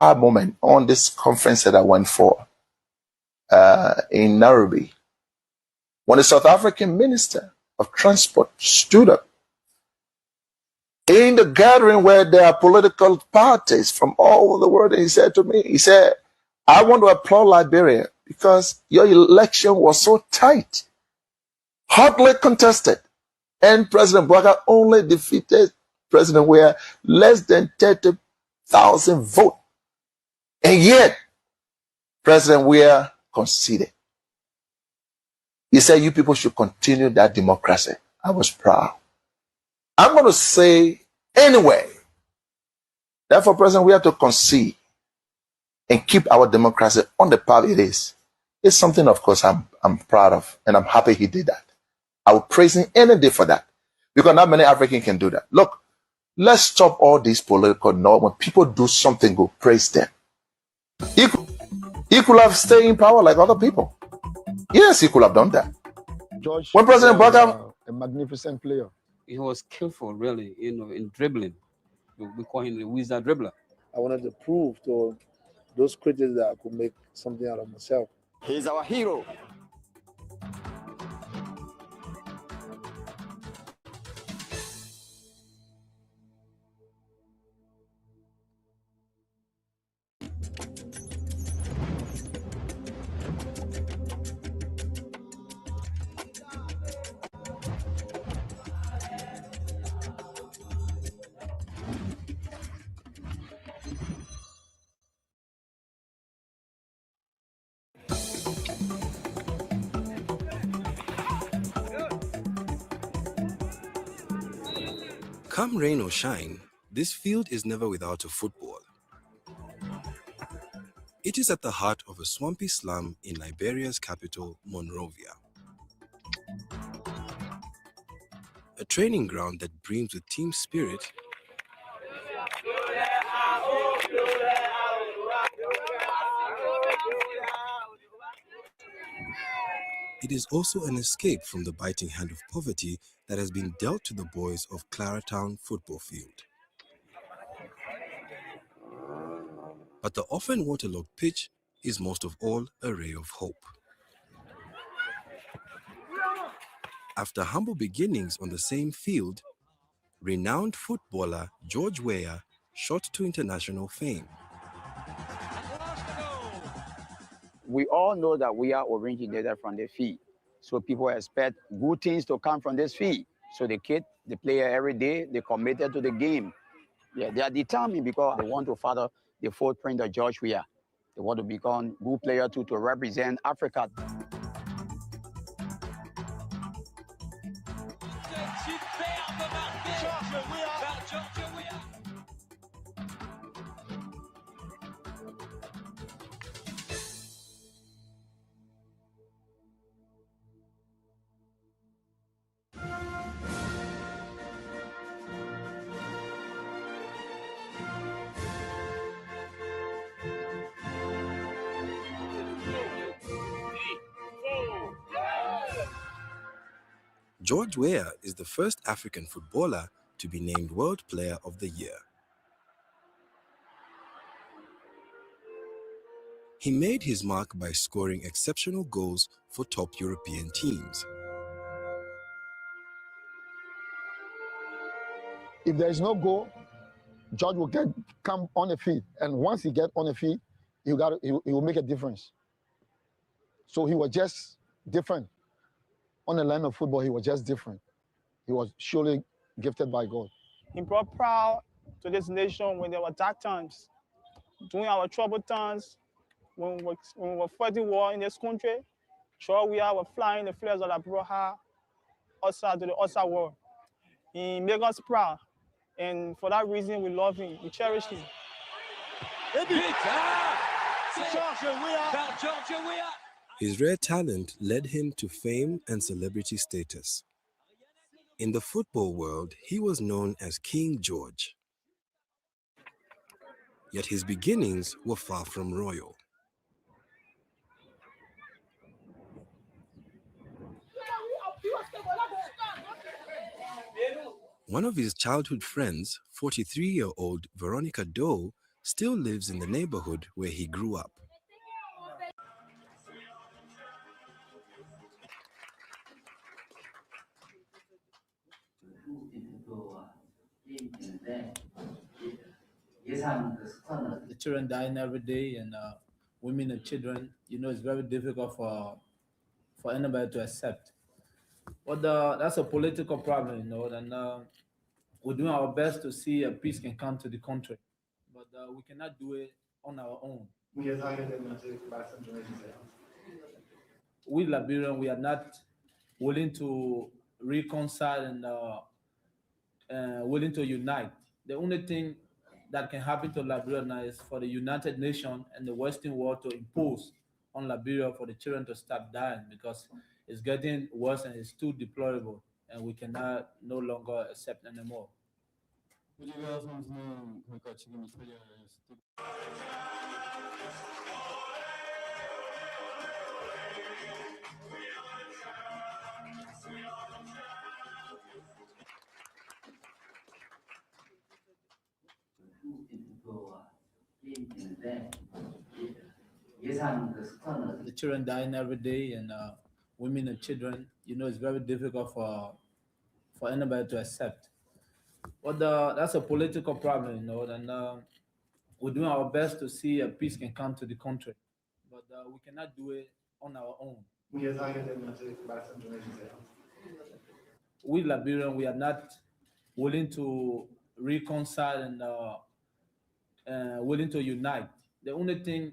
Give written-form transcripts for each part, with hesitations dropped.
moment on this conference that I went for in Nairobi, when the South African Minister of Transport stood up in the gathering where there are political parties from all over the world, and he said to me, he said, I want to applaud Liberia because your election was so tight, hotly contested, and President Bouaga only defeated President Weah less than 30,000 votes. And yet, President Weah conceded. He said, you people should continue that democracy. I was proud. I'm going to say anyway, therefore, President, we have to concede and keep our democracy on the path it is. It's something, of course, I'm proud of, and I'm happy he did that. I will praise him any day for that, because not many Africans can do that. Look, let's stop all these political noise. When people do something good, praise them. He could have stayed in power like other people. Yes, he could have done that. George, when President Bouaga, a magnificent player. He was skillful, really, in dribbling. We call him the wizard dribbler. I wanted to prove to those critics that I could make something out of myself. He's our hero. Come rain or shine, this field is never without a football. It is at the heart of a swampy slum in Liberia's capital, Monrovia. A training ground that brims with team spirit it is also an escape from the biting hand of poverty that has been dealt to the boys of Claratown Football Field. But the often waterlogged pitch is most of all a ray of hope. After humble beginnings on the same field, renowned footballer George Weah shot to international fame. We all know that we are originated from the field. So people expect good things to come from this field. So the kid, the player every day, they're committed to the game. Yeah, they are determined because they want to follow the footprint of George Weah. They want to become good player too, to represent Africa. George Weah is the first African footballer to be named World Player of the Year. He made his mark by scoring exceptional goals for top European teams. If there is no goal, George will come on the field, and once he gets on the field, he will make a difference. So he was just different. On the line of football, he was just different. He was surely gifted by God. He brought proud to this nation when there were dark times. During our troubled times, when we were fighting war in this country, sure we were flying the flags that brought her outside to the outside world. He made us proud, and for that reason, we love him, we cherish him. His rare talent led him to fame and celebrity status. In the football world, he was known as King George. Yet his beginnings were far from royal. One of his childhood friends, 43-year-old Veronica Doe, still lives in the neighborhood where he grew up. The children dying every day, and women and children, it's very difficult for anybody to accept. But that's a political problem, and we're doing our best to see a peace can come to the country. But we cannot do it on our own. We Liberian, we are not willing to reconcile and willing to unite. The only thing that can happen to Liberia now is for the United Nations and the Western world to impose on Liberia for the children to stop dying, because it's getting worse and it's too deplorable, and we cannot no longer accept anymore. The children dying every day, and women and children, it's very difficult for anybody to accept. But that's a political problem, and we're doing our best to see a peace can come to the country. But we cannot do it on our own. We Liberian, we are not willing to reconcile and willing to unite. The only thing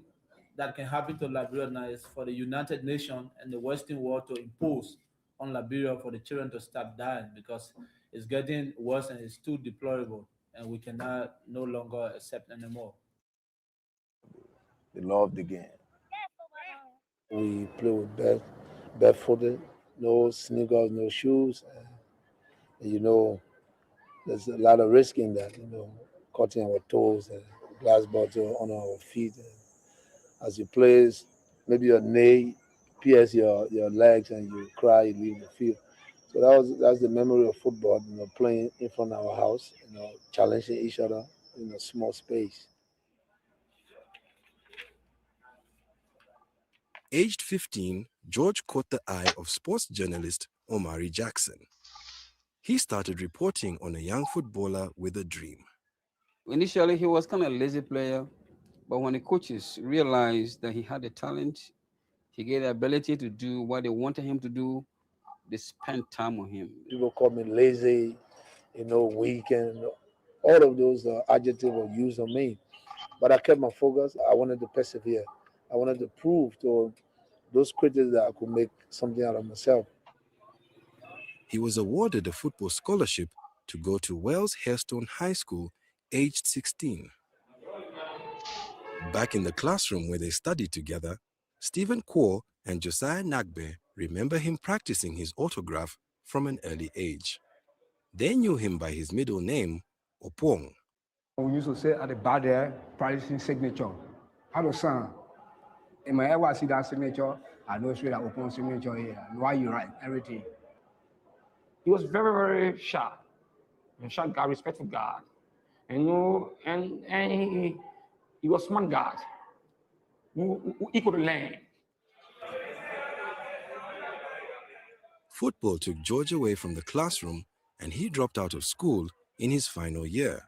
that can happen to Liberia now is for the United Nations and the Western world to impose on Liberia for the children to stop dying, because it's getting worse and it's too deplorable, and we cannot no longer accept anymore. They love the game. We play with barefooted, no sneakers, no shoes. And, there's a lot of risk in that, cutting our toes and glass bottle on our feet. And as you play, maybe your knee pierce your legs and you cry, you leave the field. So that's the memory of football, playing in front of our house, challenging each other in a small space. Aged 15, George caught the eye of sports journalist Omari Jackson. He started reporting on a young footballer with a dream. Initially, he was kind of a lazy player, but when the coaches realized that he had the talent, he had the ability to do what they wanted him to do, they spent time on him. People call me lazy, weak, and all of those adjectives were used on me. But I kept my focus. I wanted to persevere. I wanted to prove to those critics that I could make something out of myself. He was awarded a football scholarship to go to Wells Hairstone High School, aged 16. Back in the classroom where they studied together, Stephen Quo and Josiah Nagbe remember him practicing his autograph from an early age. They knew him by his middle name, Opong. We used to say at the bar there, practicing signature. How to sound? In my ever see that signature, I know straight that Opong signature here. Why you write everything? He was very, very sharp. And sharp guy, respectful guy. And he was smart guy. Who equal to learn. Football took George away from the classroom, and he dropped out of school in his final year.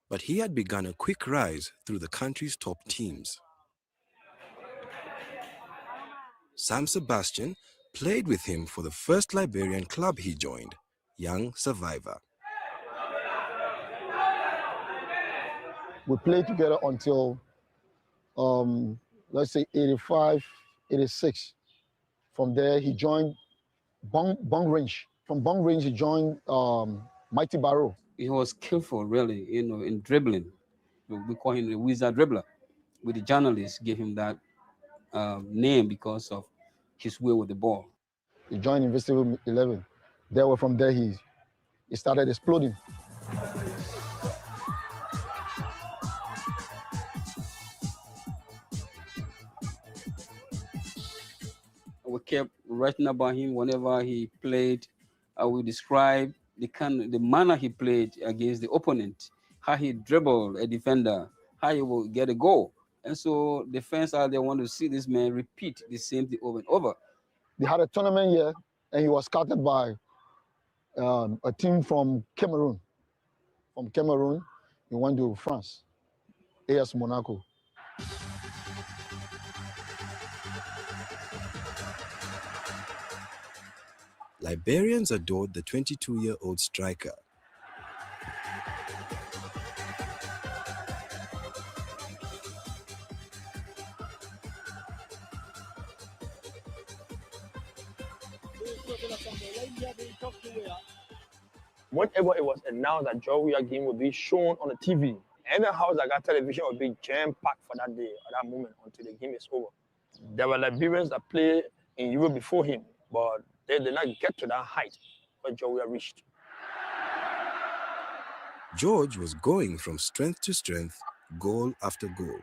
But he had begun a quick rise through the country's top teams. Sam Sebastian played with him for the first Liberian club he joined, Young Survivor. We played together until, let's say, 85, 86. From there, he joined Bong Range. From Bong Range, he joined Mighty Barrow. He was skillful, really, in dribbling. We call him the wizard dribbler. With the journalists, gave him that name because of his way with the ball. He joined Invisible 11. From there, he started exploding. We kept writing about him whenever he played. We describe the manner he played against the opponent, how he dribbled a defender, how he will get a goal. And so the fans out there want to see this man repeat the same thing over and over. They had a tournament here, and he was scouted by a team from Cameroon. From Cameroon, he went to France, AS Monaco. Liberians adored the 22-year-old striker. Whenever it was announced that George Weah game would be shown on the TV, any house that got television would be jam-packed for that day, at that moment, until the game is over. There were Liberians that played in Europe before him, but they did not get to that height where George Weah reached. George was going from strength to strength, goal after goal.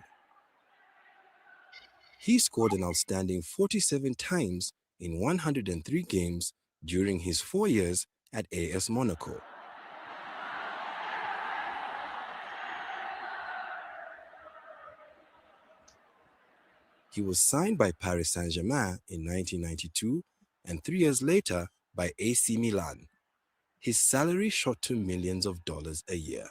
He scored an outstanding 47 times in 103 games during his 4 years at AS Monaco. He was signed by Paris Saint-Germain in 1992 and 3 years later by AC Milan. His salary shot to millions of dollars a year.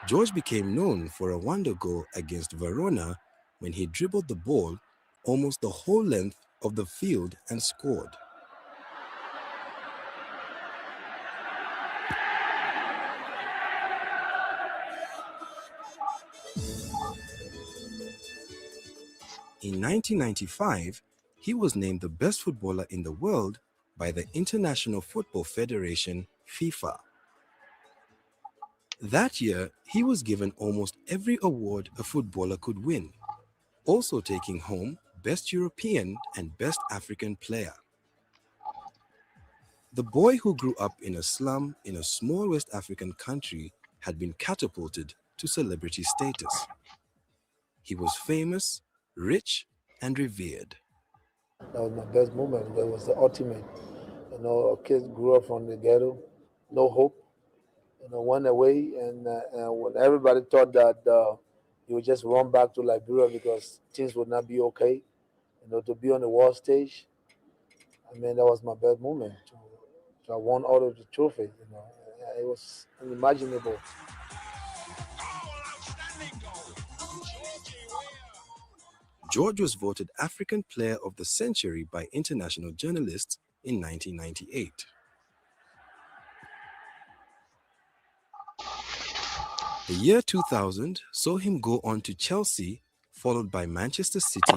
George became known for a wonder goal against Verona when he dribbled the ball almost the whole length of the field and scored. In 1995, he was named the best footballer in the world by the International Football Federation, FIFA. That year, he was given almost every award a footballer could win, also taking home Best European and Best African Player. The boy who grew up in a slum in a small West African country had been catapulted to celebrity status. He was famous, rich, and revered. That was my best moment. That was the ultimate. A kid grew up from the ghetto, no hope. Went away, and when everybody thought that he would just run back to Liberia because things would not be okay, to be on the world stage, that was my best moment. So I won all of the trophies. It was unimaginable. George was voted African Player of the Century by international journalists in 1998. The year 2000 saw him go on to Chelsea, followed by Manchester City,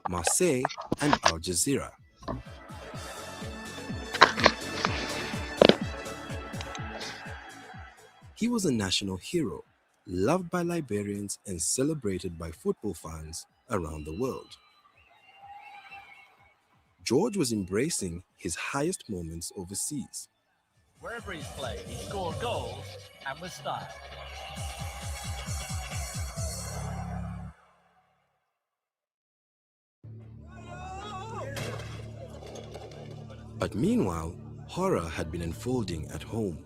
Marseille, and Al Jazeera. He was a national hero, loved by Liberians and celebrated by football fans around the world. George was embracing his highest moments overseas. Wherever he's played, he scored goals and with style. But meanwhile, horror had been unfolding at home.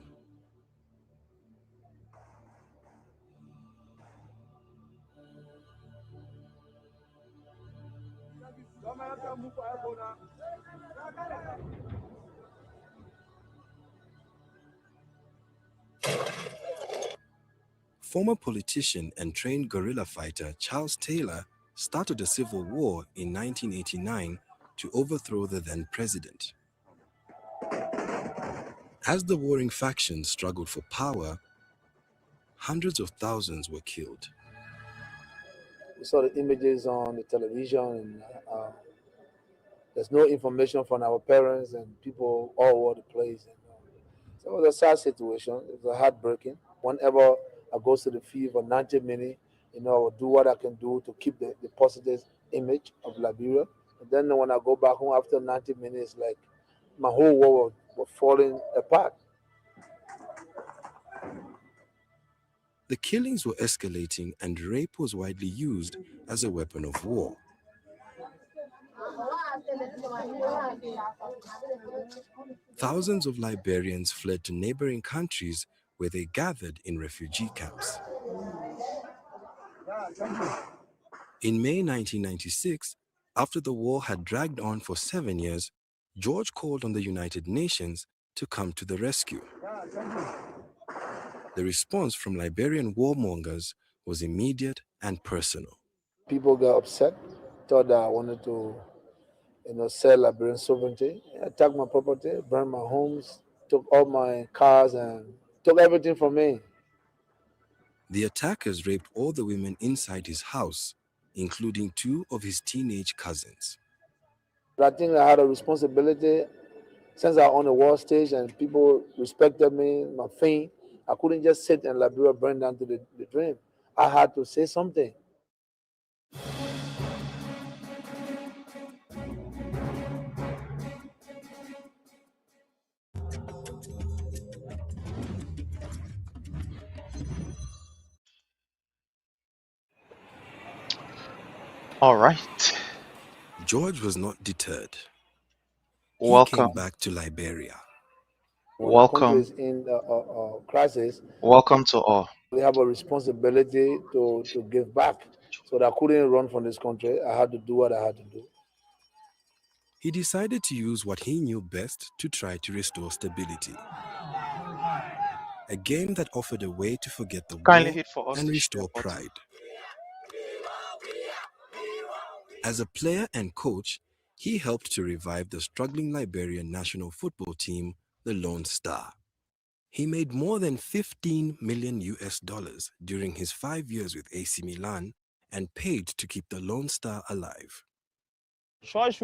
Former politician and trained guerrilla fighter Charles Taylor started a civil war in 1989 to overthrow the then president. As the warring factions struggled for power, hundreds of thousands were killed. We saw the images on the television, and there's no information from our parents and people all over the place. So it was a sad situation. It was heartbreaking. Whenever I go to the field for 90 minutes, I will do what I can do to keep the positive image of Liberia. And then when I go back home after 90 minutes, like my whole world was falling apart. The killings were escalating and rape was widely used as a weapon of war. Thousands of Liberians fled to neighboring countries where they gathered in refugee camps. In May 1996, after the war had dragged on for 7 years, George called on the United Nations to come to the rescue. The response from Liberian warmongers was immediate and personal. People got upset, thought that I wanted to, sell Liberian sovereignty, attack my property, burn my homes, took all my cars and took everything from me. The attackers raped all the women inside his house, including 2 of his teenage cousins. But I think I had a responsibility since I was on the world stage and people respected me, my fame. I couldn't just sit and Liberia burn down to the dream. I had to say something. All right. George was not deterred. He Welcome. came back to Liberia. When a country Welcome. is in a crisis, Welcome to all. we have a responsibility to give back. So that I couldn't run from this country. I had to do what I had to do. He decided to use what he knew best to try to restore stability. A game that offered a way to forget the Kindly war hit for us and the share restore button. pride. As a player and coach, he helped to revive the struggling Liberian national football team, the Lone Star. He made more than $15 million during his 5 years with AC Milan and paid to keep the Lone Star alive. George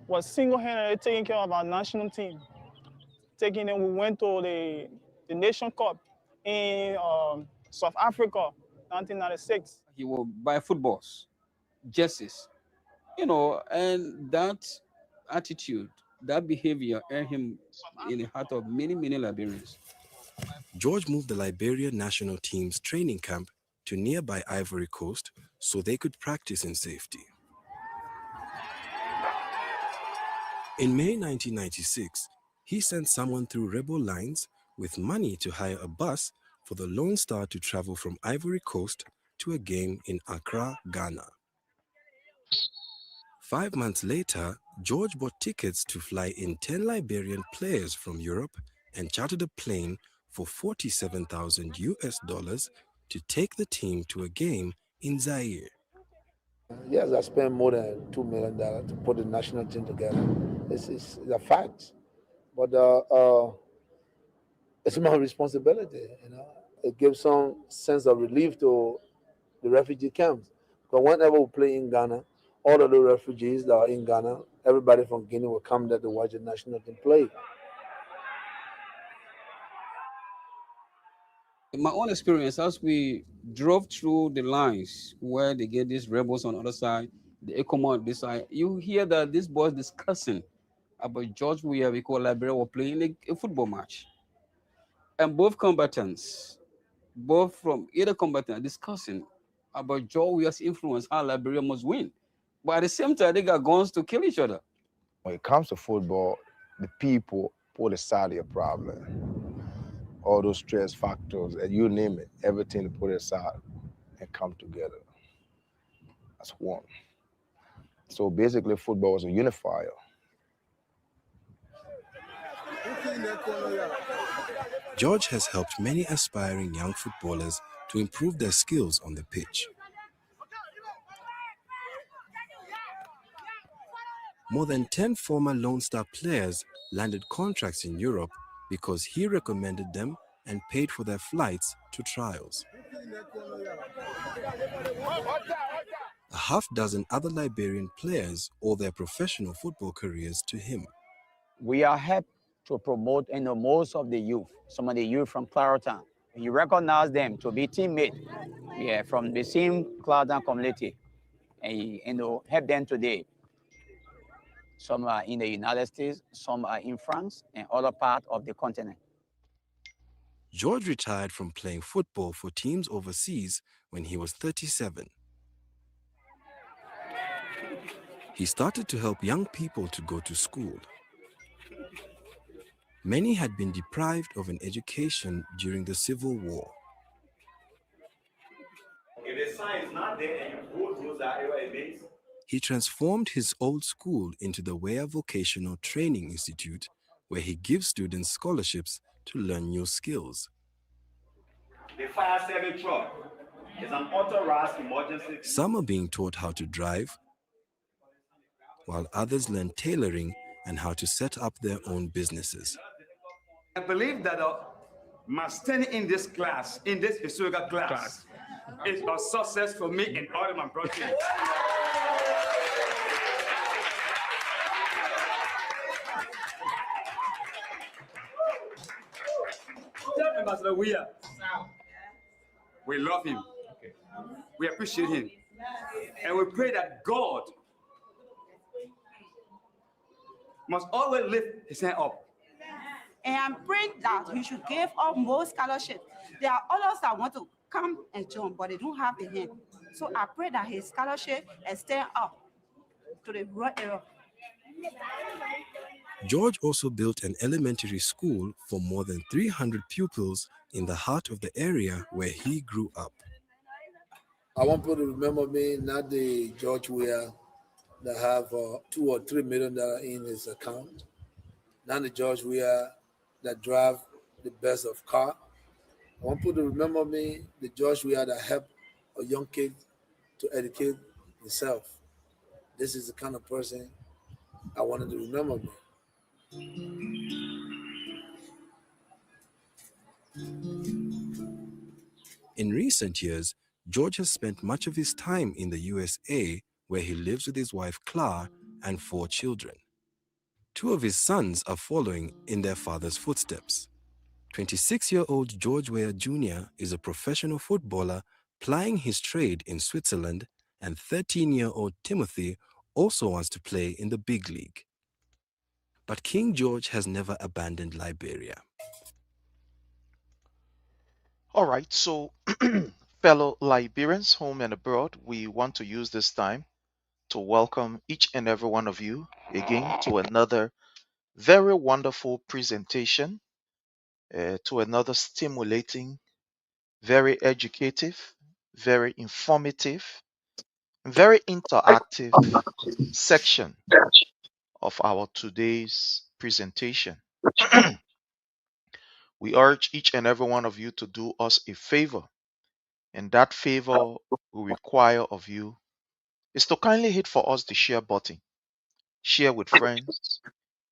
was single-handedly taking care of our national team. We went to the Nation Cup in South Africa, 1996. He will buy footballs, jerseys, and that attitude, that behavior earned him in the heart of many, many Liberians. George moved the Liberian national team's training camp to nearby Ivory Coast so they could practice in safety. In May 1996, he sent someone through rebel lines with money to hire a bus for the Lone Star to travel from Ivory Coast to a game in Accra, Ghana. 5 months later, George bought tickets to fly in 10 Liberian players from Europe and chartered a plane for $47,000 to take the team to a game in Zaire. Yes, I spent more than $2 million to put the national team together. It's a fact. But it's my responsibility, It gives some sense of relief to the refugee camps. Because whenever we play in Ghana, all of the refugees that are in Ghana, everybody from Guinea will come there to watch the national team play. In my own experience, as we drove through the lines where they get these rebels on the other side, the Ecomont on this side, you hear that these boys discussing about George Weah, we call Liberia, were playing a football match. And both combatants, both from either combatant, are discussing about George Weah's influence, how Liberia must win. But at the same time, they got guns to kill each other. When it comes to football, the people put aside your problem. All those stress factors, and you name it, everything to put aside and come together as one. So basically, football is a unifier. George has helped many aspiring young footballers to improve their skills on the pitch. More than 10 former Lone Star players landed contracts in Europe because he recommended them and paid for their flights to trials. A half-dozen other Liberian players owe their professional football careers to him. We are helped to promote most of the youth, some of the youth from Clarendon. He recognized them to be teammates, from the same Clarendon community, and he, help them today. Some are in the United States, some are in France and other parts of the continent. George retired from playing football for teams overseas when he was 37. He started to help young people to go to school. Many had been deprived of an education during the Civil War. If the sign is not there and you go through that area, it makes. He transformed his old school into the Wea Vocational Training Institute, where he gives students scholarships to learn new skills. The fire service truck is an authorized emergency. Some are being taught how to drive, while others learn tailoring and how to set up their own businesses. I believe that my standing in this class, in this historical class, is a success for me and all of my brothers. Tell me, Master Weir. We love him. We appreciate him. And we pray that God must always lift his hand up. And I'm praying that he should give up more scholarships. There are others that want to come and join, but they don't have the hand. So I pray that his scholarship extend up to the rural area. George also built an elementary school for more than 300 pupils in the heart of the area where he grew up. I want people to remember me, not the George Weah that have $2 or $3 million in his account, not the George Weah that drive the best of car. I want people to remember me, the George Weah that help a young kid to educate himself. This is the kind of person I wanted to remember me. In recent years, George has spent much of his time in the USA, where he lives with his wife Clara and 4 children. 2 of his sons are following in their father's footsteps. 26-year-old George Weah Jr. is a professional footballer plying his trade in Switzerland, and 13-year-old Timothy also wants to play in the big league. But King George has never abandoned Liberia. All right, so fellow Liberians, home and abroad, we want to use this time to welcome each and every one of you again to another very wonderful presentation, to another stimulating, very educative, very informative, very interactive section of our today's presentation. We urge each and every one of you to do us a favor, and that favor we require of you is to kindly hit for us the share button. Share with friends,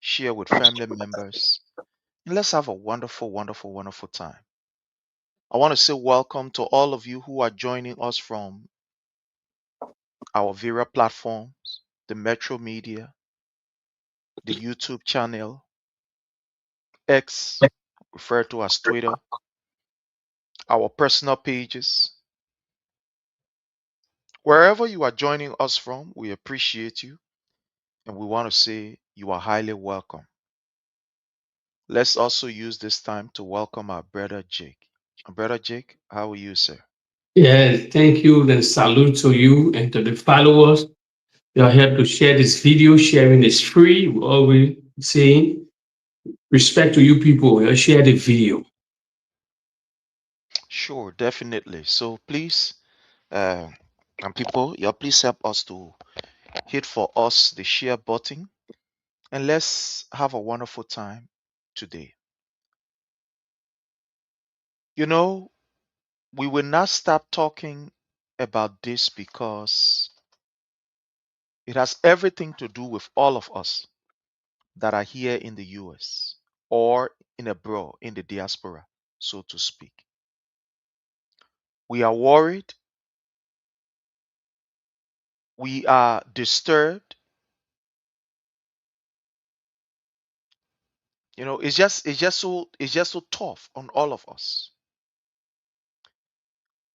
share with family members, and let's have a wonderful, wonderful, wonderful time. I want to say welcome to all of you who are joining us from our various platforms, the Metro Media, the YouTube channel, X, referred to as Twitter, our personal pages. Wherever you are joining us from, we appreciate you, and we want to say you are highly welcome. Let's also use this time to welcome our brother Jake. Brother Jake, how are you, sir? Yeah, thank you and salute to you and to the followers. You are here to share this video. Sharing is free. We always saying respect to you people. You share the video. Sure, definitely. So please, and people, yeah, please help us to hit for us the share button, and let's have a wonderful time today. You know, we will not stop talking about this because it has everything to do with all of us that are here in the US or in abroad, in the diaspora, so to speak. We are worried, we are disturbed. You know, it's just so tough on all of us.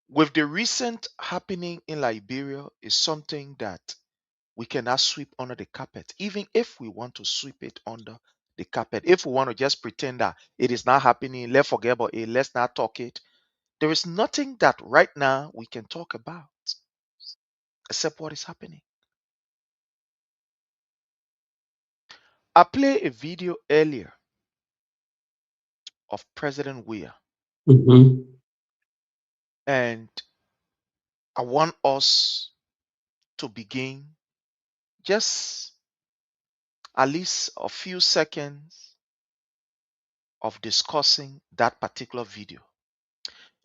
With the recent happening in Liberia is something that we cannot sweep under the carpet, even if we want to sweep it under the carpet. If we want to just pretend that it is not happening, let's forget about it, let's not talk it. There is nothing that right now we can talk about except what is happening. I played a video earlier of President Weah. And I want us to begin just at least a few seconds of discussing that particular video.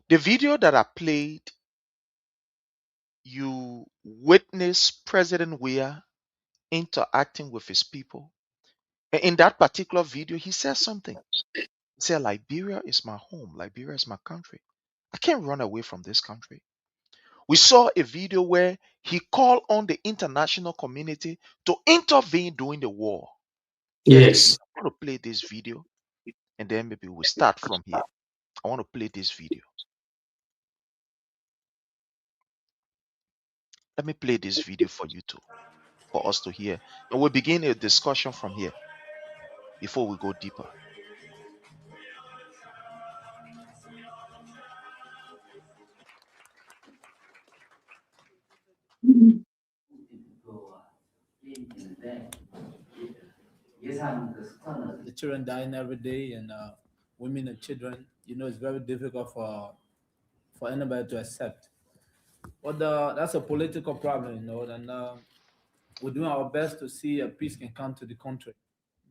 The video that I played, you witness President Weah interacting with his people. And in that particular video, he says something. He said, Liberia is my home. Liberia is my country. I can't run away from this country. We saw a video where he called on the international community to intervene during the war. Yes. I want to play this video and then maybe we'll start from here. I want to play this video. Let me play this video for you too, for us to hear. And we'll begin a discussion from here before we go deeper. The children dying every day, and women and children. It's very difficult for anybody to accept. But that's a political problem, and we're doing our best to see a peace can come to the country,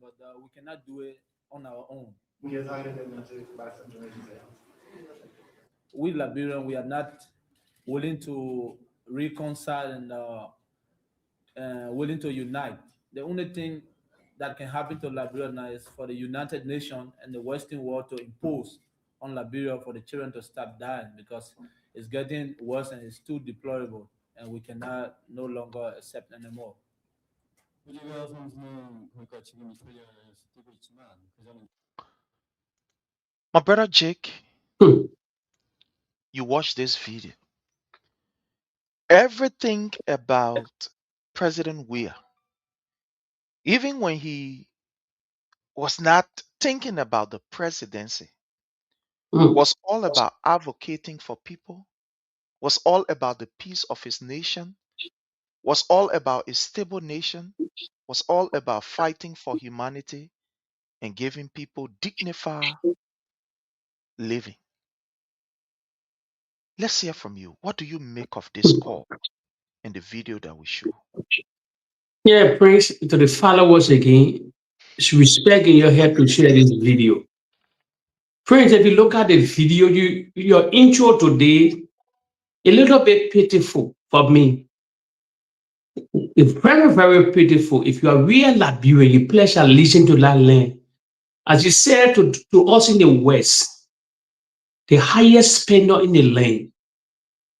but we cannot do it on our own. We Liberian, we are not willing to reconcile and willing to unite. The only thing that can happen to Liberia now is for the United Nations and the Western world to impose on Liberia for the children to stop dying, because it's getting worse and it's too deplorable, and we cannot no longer accept anymore. My brother Jake, you watch this video. Everything about President Weah, even when he was not thinking about the presidency, was all about advocating for people, was all about the peace of his nation, was all about a stable nation, was all about fighting for humanity and giving people dignified living. Let's hear from you. What do you make of this call in the video that we show? Yeah, Prince, to the followers again, it's respect in your head to share this video. Prince, if you look at the video, your intro today, a little bit pitiful for me. It's very, very pitiful. If you are real Liberian, you pleasure listen to that land. As you said to us in the West, the highest spender in the land,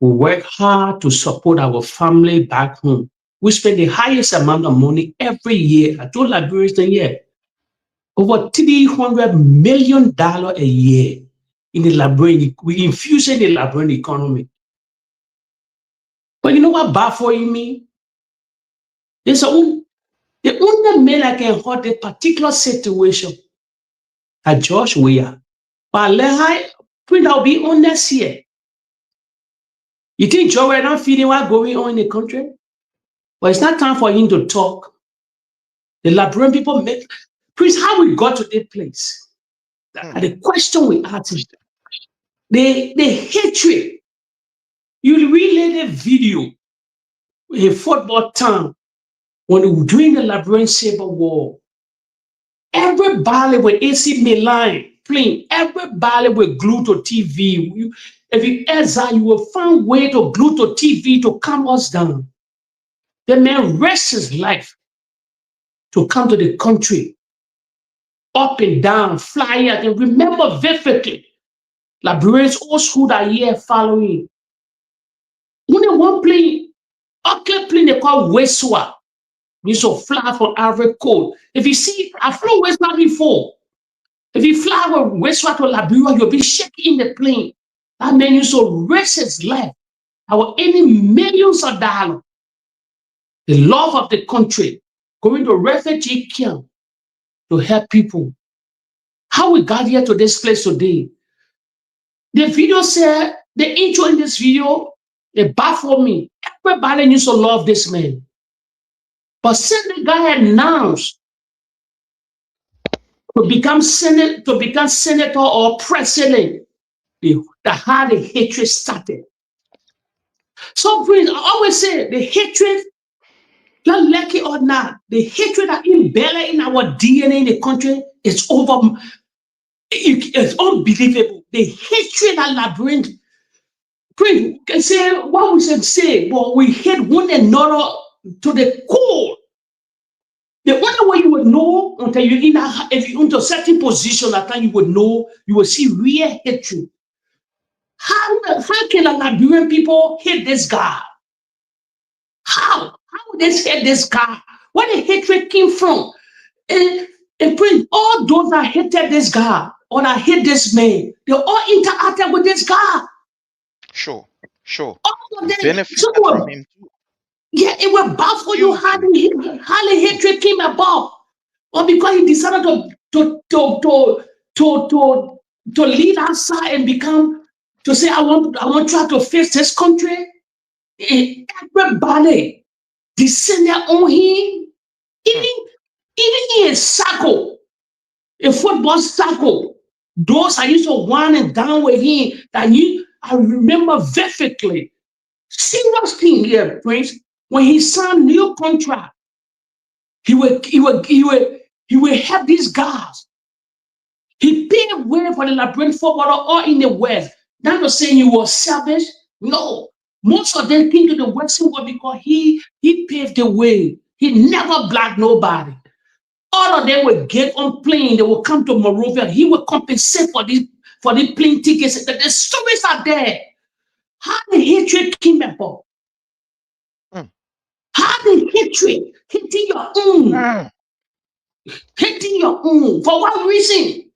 we work hard to support our family back home. We spend the highest amount of money every year. I told Liberians a year, over $300 million a year in the Liberian. We infuse in the Liberian economy. But you know what baffling me? The only man I can hold a particular situation at George Weah. But I'll be honest here. You think Joe Weah not feeling what's going on in the country? But it's not time for him to talk. The Liberian people Prince, how we got to that place? The question we ask him, the hatred. You relay the video, a football town, when we were doing the Liberian Civil War. Everybody with AC Milan playing, everybody with glued to TV. If you exile, you will find way to glue to TV to calm us down. The man risks his life to come to the country, up and down, flying. I can remember vividly, Liberians old school that year following. When they want plane, okay, plane they call Westwa. Means to fly from Ivory Coast. If you see, I flew Westwa before. If you fly from Westwa to Liberia, you'll be shaking in the plane. That man used to risk his life. I was earning millions of dollars. The love of the country, going to refugee camp to help people. How we got here to this place today? The video said, the intro in this video, it baffled me. Everybody used to love this man. But since the guy announced to become senator or president, the how the hatred started. So friends, I always say the hatred, not like it or not, the hatred that embedded in our DNA in the country is over. It's unbelievable. The hatred that Liberians, friends, can say what we should say, but we hate one another to the core. The only way you would know until you're in a, if you're into a certain position, that time you would know, you will see real hatred. How can a Liberian people hate this guy? How would they hate this guy? Where the hatred came from? And Prince, all those that hated this guy or that hate this man, they all interacted with this guy. Sure. All of them, Benefited from him too. yeah, it will baffle you how the hatred came about. Or because he decided to lead outside and become to say I want to try to fix this country. And everybody descended on him, even in a circle, a football circle. Those I used to run and down with him I remember vividly. Serious thing here, Prince. When he signed new contract, he will help these guys. He paved way for the Liberian footballer all in the West. Not to say he was selfish. No. Most of them came to the Western world because he paved the way. He never blocked nobody. All of them will get on plane. They will come to Monrovia. He will compensate for the plane tickets. The stories are there. How the hatred came about. How the hatred hitting your own. Hitting your own. For what reason?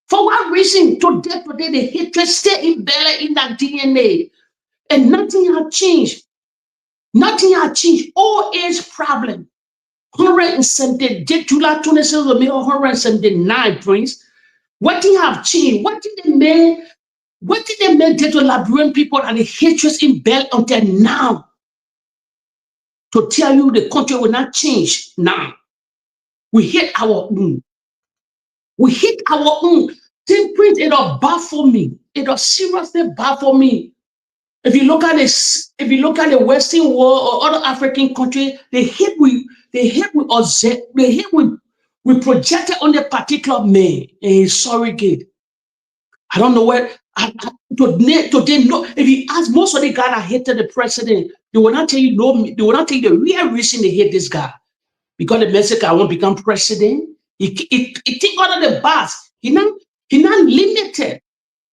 For what reason? Today, the hatred still embedded in that DNA. And nothing has changed. Nothing has changed. All age problem. 170, July 27th, 179, Prince. What did have changed? What did the man do to Liberian people and the hatred embedded until now? To tell you the country will not change now. We hate our own. We hate our own. Team Prince, it'll baffle me. It'll seriously baffle me. If you look at this, if you look at the Western world or other African countries, they hate we projected on the particular man and his surrogate. I don't know where today. No, if you ask most of the guys that hated the president, they will not tell you they will not tell you the real reason they hate this guy. Because the Mexican won't become president. He think out of the box. He not limited.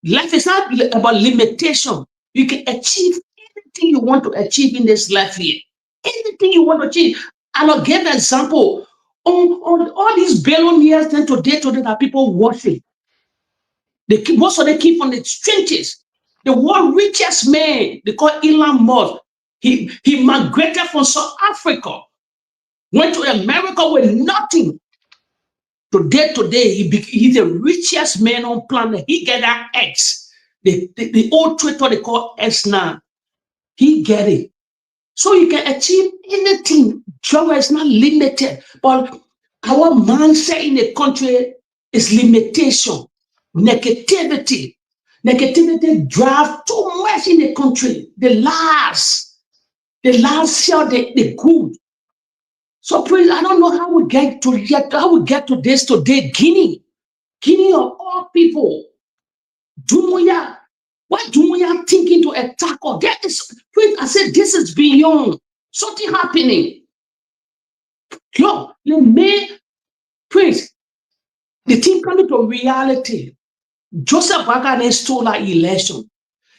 Life is not about limitation. You can achieve anything you want to achieve in this life here. Anything you want to achieve. And I'll give an example. On all these billionaires today that people worship. Most of them came from the trenches. The world richest man, they call Elon Musk. He migrated from South Africa. Went to America with nothing. Today, he's the richest man on planet. He get that X. The old Twitter they call X now. He get it. So you can achieve anything. Joy is not limited. But our mindset in the country is limitation. Negativity. Negativity drives too much in the country. The lies share the good. So please, I don't know how we get to this today. Guinea of all people. Jumuya. What Jumuya thinking to attack or get is please, I said this is beyond something happening. Yo, the main please, the thing coming to reality. Joseph Bagane stole our election.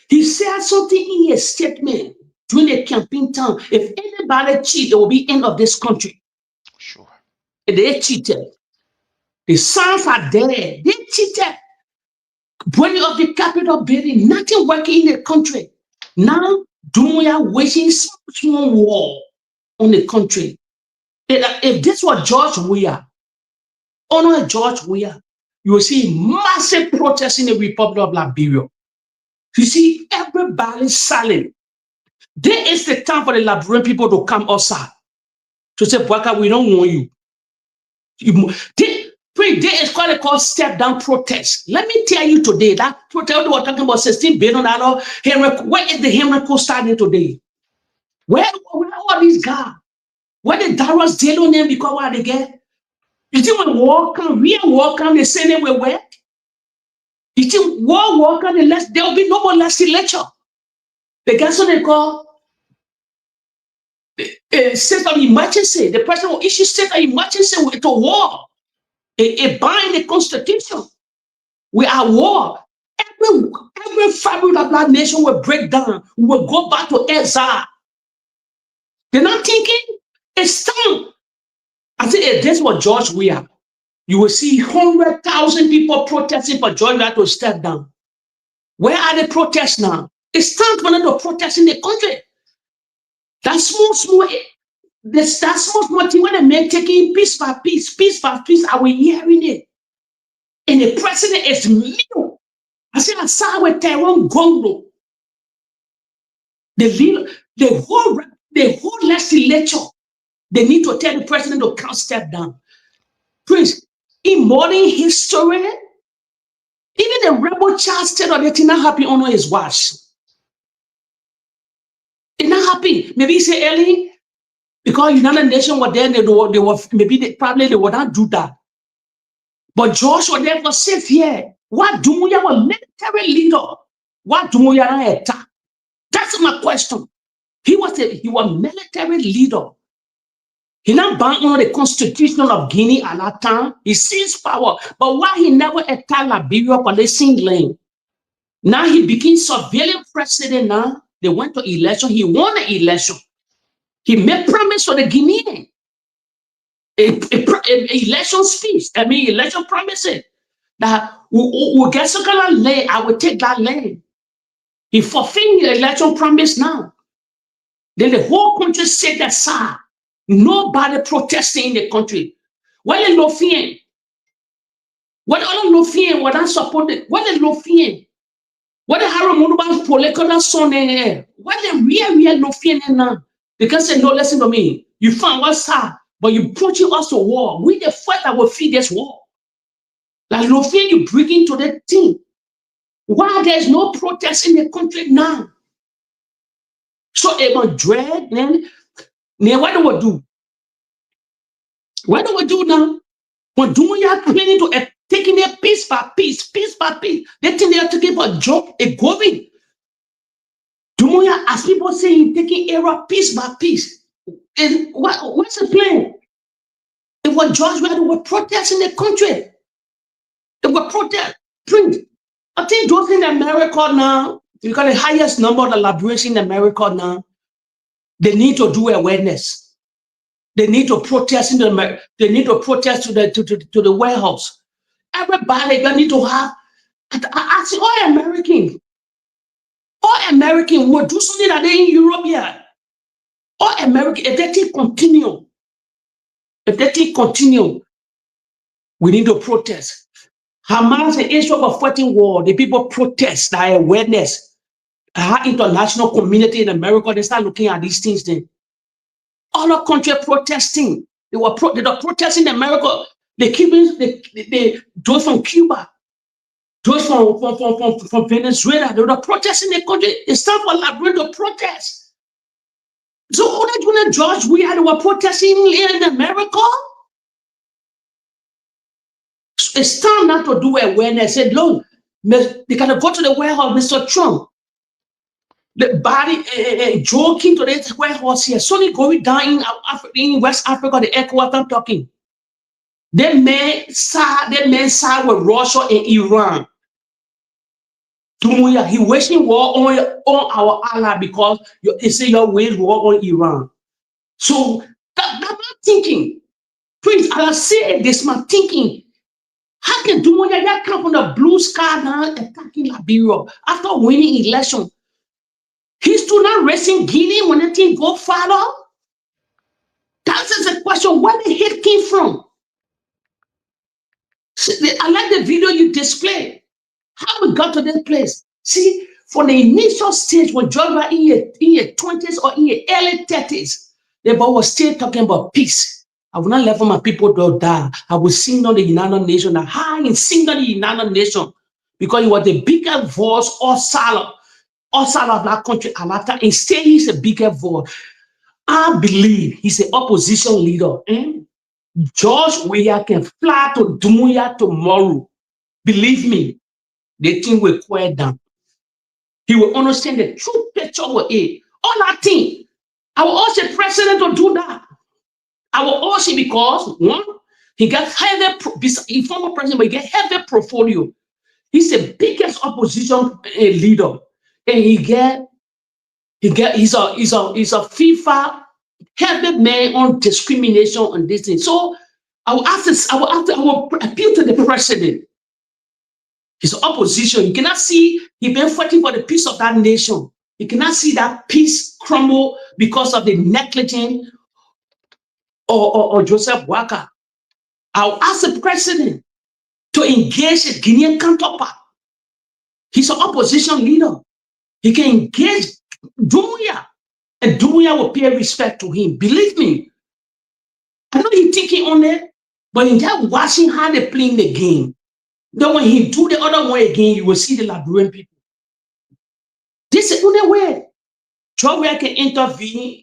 He said something in his statement during the campaign time. If anybody cheat, it will be end of this country. Sure. They cheated. The signs are there. They cheated. Burning of the capital building, nothing working in the country. Now, Dumbuya waging small war on the country. If this was George Weah, honor George Weah, you will see massive protests in the Republic of Liberia. You see everybody silent. There is the time for the Liberian people to come outside to say, Bwaka, we don't want you. There is called step down protest. Let me tell you today, that protest we were talking about $16 billion. Where is the Henry starting today? Where are all these guys? Where the Darius Delo name because what they get? You think when war come, real war come, the same way where? You think war come, there will be no more legislature. The guys what they call state of emergency. The president will issue state of emergency with a war. A bind the constitution. We are war. Every fabric of that nation will break down. We will go back to exile. They're not thinking it's time. I think that's what George Weah. You will see 100,000 people protesting for George Weah to step down. Where are the protests now? It's time for them to protest in the country. That small thing when they make taking piece by piece, are we hearing it? And the president is new. I said, I saw with Tyrone Gongo. The whole legislature, they need to tell the president to come step down. Please, in modern history, even the rebel child state of it not happy on his watch. It's not happy. Maybe he say early because United Nations were there, they would not do that. But George was there for safe here. What do we have a military leader? What do we have attack? That's my question. He was military leader. He not bound on the constitution of Guinea at that time. He seized power. But why he never attacked Liberia for the same lane? Now he became surveillance president now. They went to election. He won the election. He made promise to the Guinean. Election speech. Election promises that we'll get some kind of land. I will take that land. He fulfilled the election promise now. Then the whole country set aside. Nobody protesting in the country. What is Lofian? What other Lofian? What I supported? What is Lofian? What is Harold Munuba's political son in here? What is real Lofian now? They can say, no, listen to me. You found what's sad, but you pushing us to war. We the fight that will feed this war. Like Lofian, you bring into the team. Why there's no protest in the country now? So about dread, then what do we do? What do we do now? When do we are planning to taking it piece by piece? They think they are taking a job, a government. Do we are, as people say, taking era piece by piece? And what's the plan? It was George where they were protesting the country. They were protest. I think those in America now, you got the highest number of the liberation in America now. They need to do awareness. They need to protest to the warehouse. Everybody gonna need to have. I see all American will do something that they in Europe here. All American, if they continue, we need to protest. Hamas and Israel are fighting war. The people protest that awareness. Our international community in America, they start looking at these things then. All the country protesting. They were protesting in America. The Cubans, those from Cuba, those from Venezuela, they were protesting the country. It's time for Liberia to protest. So all that when George Weah, they were protesting in America. It's time not to do awareness. Said, look, they can go to the warehouse, Mr. Trump. The body joking to the warehouse here. Suddenly going down in West Africa, the headquarters I'm talking. That man side with Russia and Iran. He waging war on our ally because you say you're waging war on Iran. So that's my thinking. Prince, I say this, my thinking. How can Dumuya come from the blue sky now attacking Liberia after winning election? He's still not racing Guinea when the thing go further? That is a question. Where the hate came from? I like the video you displayed. How we got to this place. See, from the initial stage when George was in your 20s or in your early 30s, they was still talking about peace. I will not let my people to die. I will sing on the United Nations, high and sing on the United Nations, because he was the biggest voice outside of that country. And still he's a bigger voice. I believe he's an opposition leader. George Weah can fly to Dumuya tomorrow. Believe me, the thing will quiet down. He will understand the true picture of it. All that thing. I will ask the president to do that. I will ask him because one, he got heavy, he's former president, but he got heavy portfolio. He's the biggest opposition leader, and he's a FIFA heavy man on discrimination on this thing. So I will appeal to the president. His opposition, you cannot see he been fighting for the peace of that nation. You cannot see that peace crumble because of the negligence or Joseph Waka. I'll ask the president to engage a Guinean counterpart. He's an opposition leader. He can engage Dumuya, and Dumuya will pay respect to him. Believe me. I know he's thinking on it, but he's just watching how they're playing the game. Then when he do the other one again, you will see the Liberian people. This is the only way. Trouble can intervene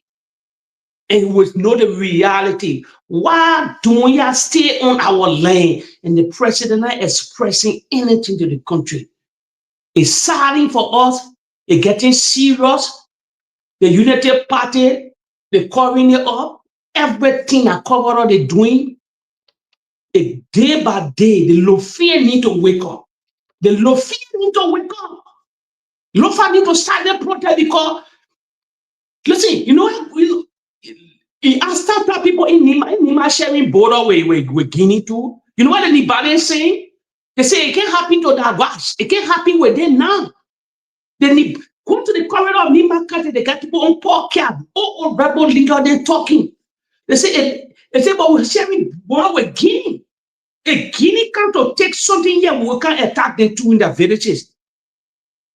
and we know the reality. Why don't we stay on our lane? And the president not expressing anything to the country. It's siding for us. It's getting serious. The United Party, they're covering it up. Everything I cover up, they're doing. Day by day, the Lofian need to wake up. The Lofian need to wake up. Lofa need to start the protest because, listen, you know, he asked people in Nima sharing border with Guinea too. You know what the Liberians saying? They say it can't happen to that Wash. It can't happen with them now. Then they go to the corridor of Nima country, they got people on pork cab. Oh, rebel leader, they're talking. They say, but we're sharing border with Guinea. A Guinea can't take something here, we can't attack them too in their villages.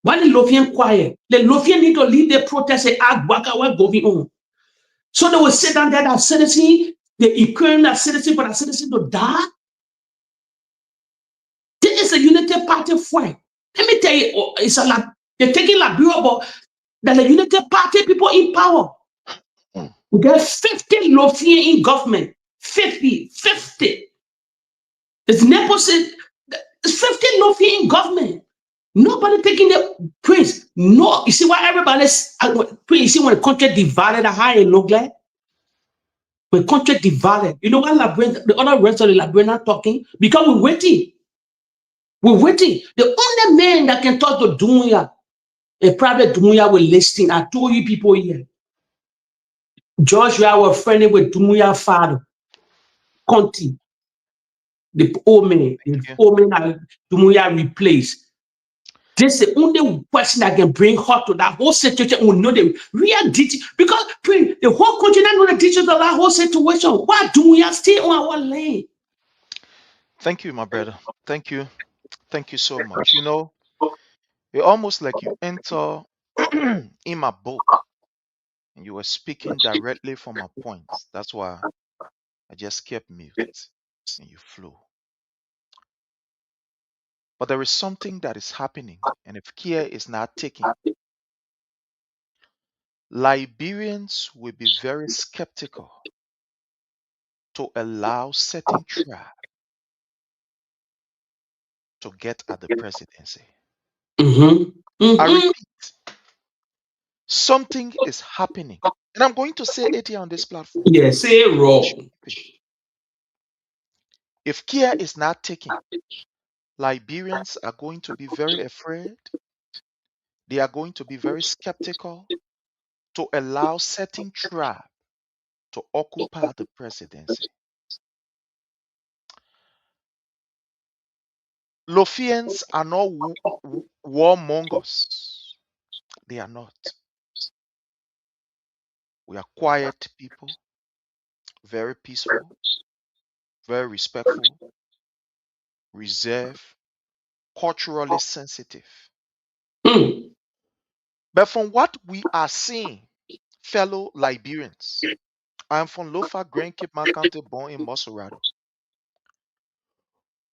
Why the Lofian quiet? The Lofian need to lead the protest and ask what's going on. So they will sit down there that citizen, they encourage that citizen for that citizen to die. This is a unity party fight. Let me tell you, they're taking Liberia, but there's a unity party people in power. We got 50 Lofian in government. 50. It's never said, it's 50 Lofian in government. Nobody taking the Prince. No, you see why everybody's Prince, you see when the country divided, how it look like? When country divided, you know why the other rest of the Liberian are talking? Because we're waiting. We're waiting. The only man that can talk to Dumuya, a private Dumuya will listen. I told you people here. George, I was friendly with Dumuya's father, Conti, the old man that Dumuya replaced. This is the only person that can bring her to that whole situation. We know the real details because the whole country don't know the details of that whole situation. Why do we stay on our lane? Thank you, my brother. Thank you. Thank you so much. You know, it's almost like you enter in my book and you were speaking directly from my points. That's why I just kept mute and you flew. But there is something that is happening, and if care is not taken, Liberians will be very skeptical to allow certain tribe to get at the presidency. I repeat, something is happening, and I'm going to say it here on this platform. Yeah, say it wrong. If care is not taken, Liberians are going to be very afraid. They are going to be very skeptical to allow certain tribe to occupy the presidency. Lofians are not warmongers. They are not. We are quiet people, very peaceful, very respectful, reserved, culturally sensitive. But from what we are seeing, fellow Liberians, I am from Lofa, Grand Cape County, born in Mosorado.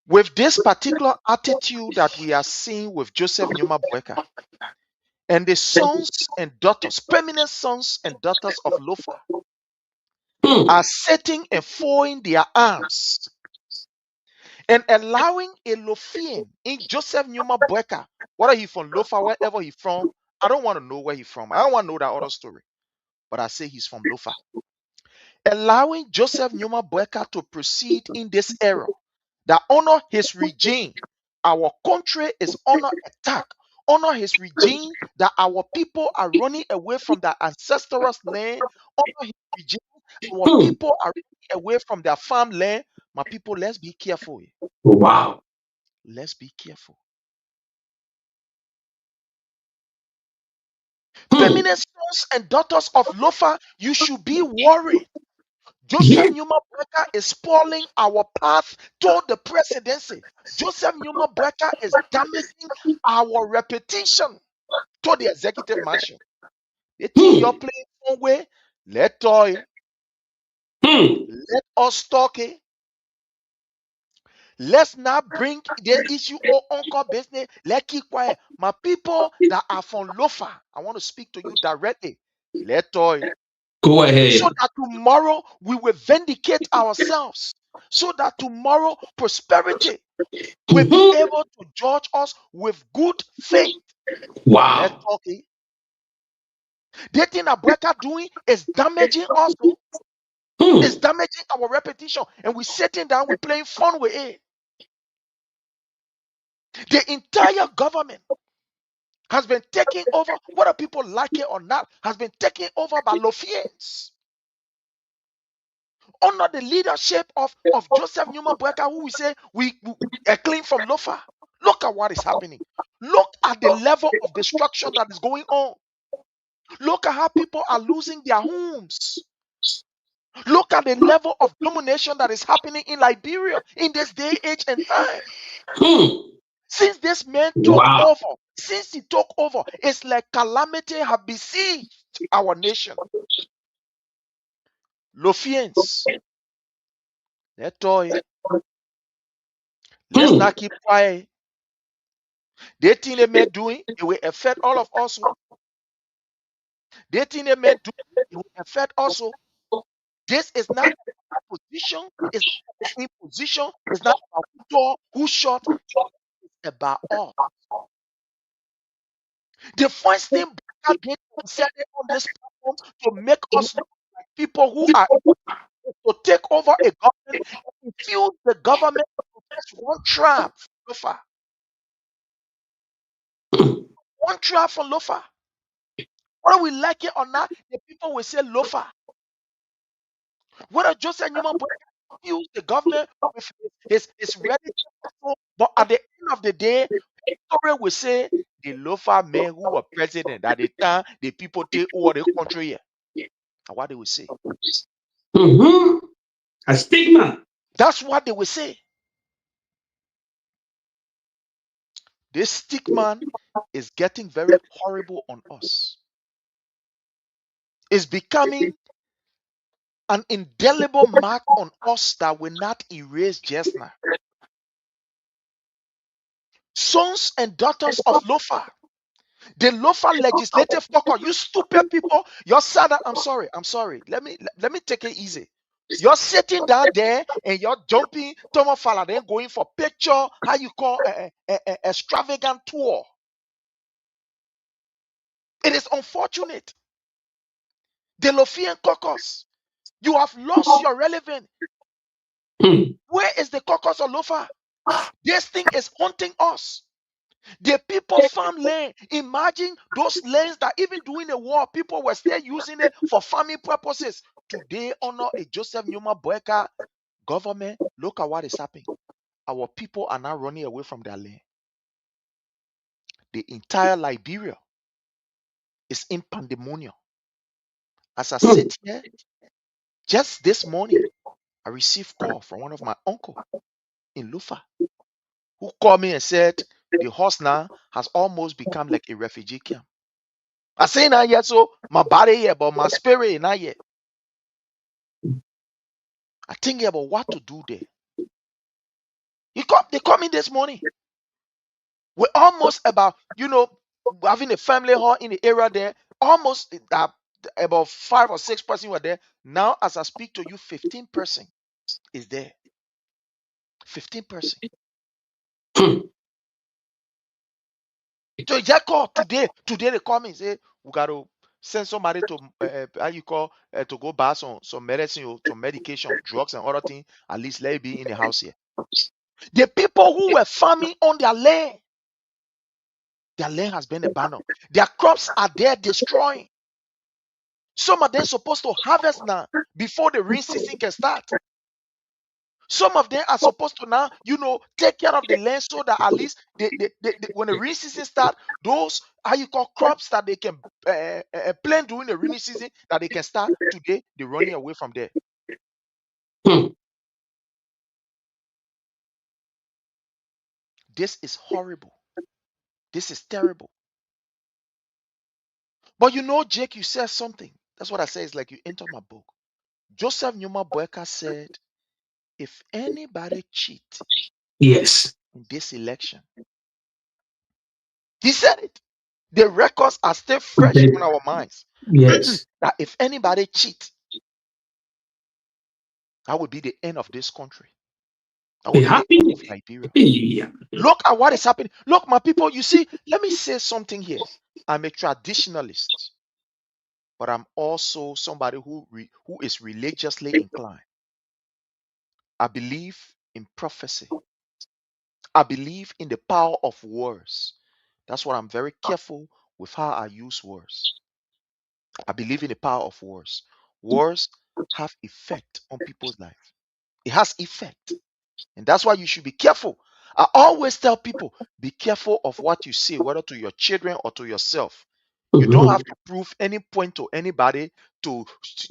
With this particular attitude that we are seeing with Joseph Nyuma Boyka and the sons and daughters, permanent sons and daughters of Lofa, are sitting and folding their arms and allowing a Lofian in Joseph Nyuma Boyka, whether he's from Lofa, wherever he's from, I don't want to know where he's from. I don't want to know that other story. But I say he's from Lofa. Allowing Joseph Nyuma Boyka to proceed in this era that honor his regime. Our country is under attack. Honor his regime that our people are running away from their ancestral land. Honor his regime. Our people are running away from their farmland. My people, let's be careful. Wow. Let's be careful. Feminine sons and daughters of Lofa, you should be worried. Joseph Nyuma Boyka is spoiling our path toward the presidency. Joseph Nyuma Boyka is damaging our reputation toward the executive mansion. They think you're playing one way. Let us talk. Let's not bring the issue of uncle business. Let's keep quiet. My people that are from Lofa, I want to speak to you directly. Let Go so ahead. that tomorrow we will vindicate ourselves. So that tomorrow prosperity will be able to judge us with good faith. Let's Wow. talk. The thing that Boyka doing is damaging us. It's damaging our reputation. And we're sitting down, we're playing fun with it. The entire government has been taken over, whether people like it or not, has been taken over by Lofians. Under the leadership of Joseph Nyuma Boyka, who we say we are clean from Lofa. Look at what is happening. Look at the level of destruction that is going on. Look at how people are losing their homes. Look at the level of domination that is happening in Liberia in this day, age, and time. Since this man took over, since he took over, it's like calamity have besieged our nation. Lofians, let's not keep quiet. The thing they may doing, it will affect all of us. The thing they may do, it will affect also. This is not about position, it's not about imposition, it's not about who tall, who short, it's about us. The first thing Boyka did was set it on this platform to make us look like people who are to take over a government and infuse the government with just one tribe from Lofa. One tribe from Lofa. Whether we like it or not, the people will say Lofa. Whether Joseph Nyuma Boyka infuse the government with his relative, but at the end of the day, history will say the Lofa men who were president at the time, the people take over the country here. And what they will say. A stigma. That's what they will say. This stigma is getting very horrible on us. It's becoming an indelible mark on us that will not erase just now. Sons and daughters of Lofa, the Lofa legislative caucus, you stupid people, you're sad. I'm sorry. Let me take it easy. You're sitting down there and you're jumping Thomas Fala, then going for picture, how you call extravagant tour. It is unfortunate. The Lofian caucus, you have lost your relevance. Where is the caucus of Lofa? This thing is haunting us. The people farm land. Imagine those lands that even during the war, people were still using it for farming purposes. Today, under a Joseph Nyuma Boyka government, look at what is happening. Our people are now running away from their land. The entire Liberia is in pandemonium. As I sit here, just this morning, I received a call from one of my uncle in Lofa, who called me and said the horse now has almost become like a refugee camp. I say not yet, so my body here, but my spirit not yet. I thinking about what to do there. They come in this morning. We're almost about, having a family hall in the area there. Almost about 5 or 6 person were there. Now, as I speak to you, 15 person is there. 15 person. So just call today. Today they call me and say we got to send somebody to to go buy some medicine or some medication, drugs and other things. At least let it be in the house here. The people who were farming on their land has been abandoned. Their crops are there destroying. Some of them supposed to harvest now before the rain season can start. Some of them are supposed to now, take care of the land so that at least when the rainy season start, those crops that they can plant during the rainy season that they can start today, they're running away from there. This is horrible. This is terrible. But Jake, you said something. That's what I say. It's like you entered my book. Joseph Numa Boyka said, if anybody cheat Yes. in this election, he said it. The records are still fresh on our minds. Yes. That if anybody cheat, that would be the end of this country. That would It be the end of happened. Liberia. Yeah. Look at what is happening. Look, my people, you see, let me say something here. I'm a traditionalist, but I'm also somebody who is religiously inclined. I believe in prophecy. I believe in the power of words. That's why I'm very careful with how I use words. I believe in the power of words. Words have effect on people's life. It has effect. And that's why you should be careful. I always tell people, be careful of what you say, whether to your children or to yourself. You don't have to prove any point to anybody to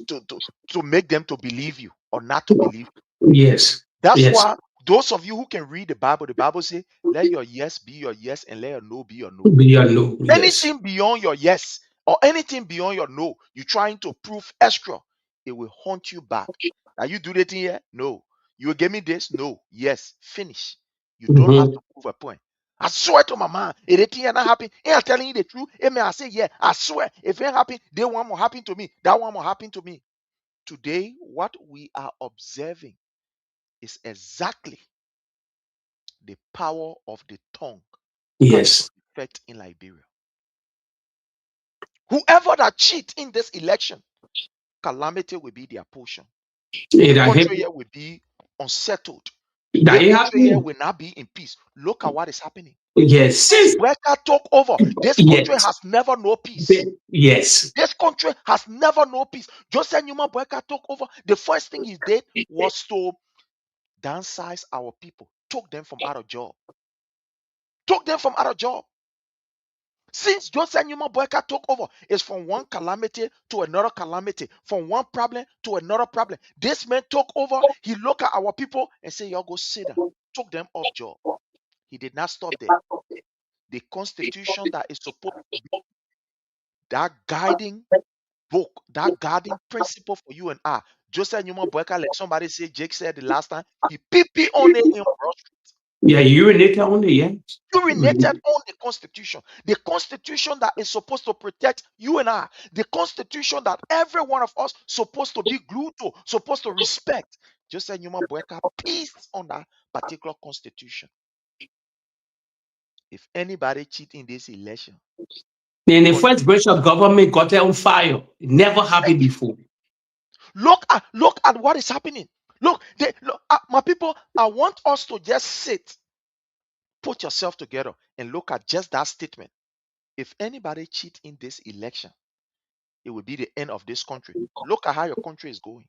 to to, to make them to believe you or not to believe you. Yes. That's Yes. why those of you who can read the Bible says, let your yes be your yes and let your no be your no. No. Yes. Anything beyond your yes or anything beyond your no, you're trying to prove extra, it will haunt you back. Are you do that thing here? No. You will give me this? No. Yes. Finish. You don't have to prove a point. I swear to my man, if anything not happen, ain't I telling you the truth? May I say, yeah, I swear, if it happen, they one more happen to me. That one more happen to me. Today, what we are observing is exactly the power of the tongue coming to Yes. effect in Liberia. Whoever that cheat in this election, calamity will be their portion. The country here will be unsettled. The That country here happened. will not be in peace. Look at what is happening. Yes. Since Weka took over, this country Yes. has never known peace. Yes. This country has never known peace. Joseph Numa Boyka took over. The first thing he did was to downsize our people, took them from out of job. Took them from out of job. Since Joseph Numa Boyka took over, it's from one calamity to another calamity, from one problem to another problem. This man took over, he looked at our people and said, y'all go sit down. Took them off job. He did not stop there. The constitution that is supposed to be that guiding book, that guiding principle for you and I. Joseph Numa Boyka, like somebody said, Jake said the last time, he pee on it in Rush. Yeah, urinated on it, yeah. Urinated on the constitution. The constitution that is supposed to protect you and I. The constitution that every one of us supposed to be glued to, supposed to respect. Joseph Numa Boyka peace on that particular constitution. If anybody cheat in this election, And the first branch of government got it on fire. It never happened before. look at what is happening. Look, my people, I want us to just sit, put yourself together, and look at just that statement. If anybody cheat in this election, it will be the end of this country. Look at how your country is going.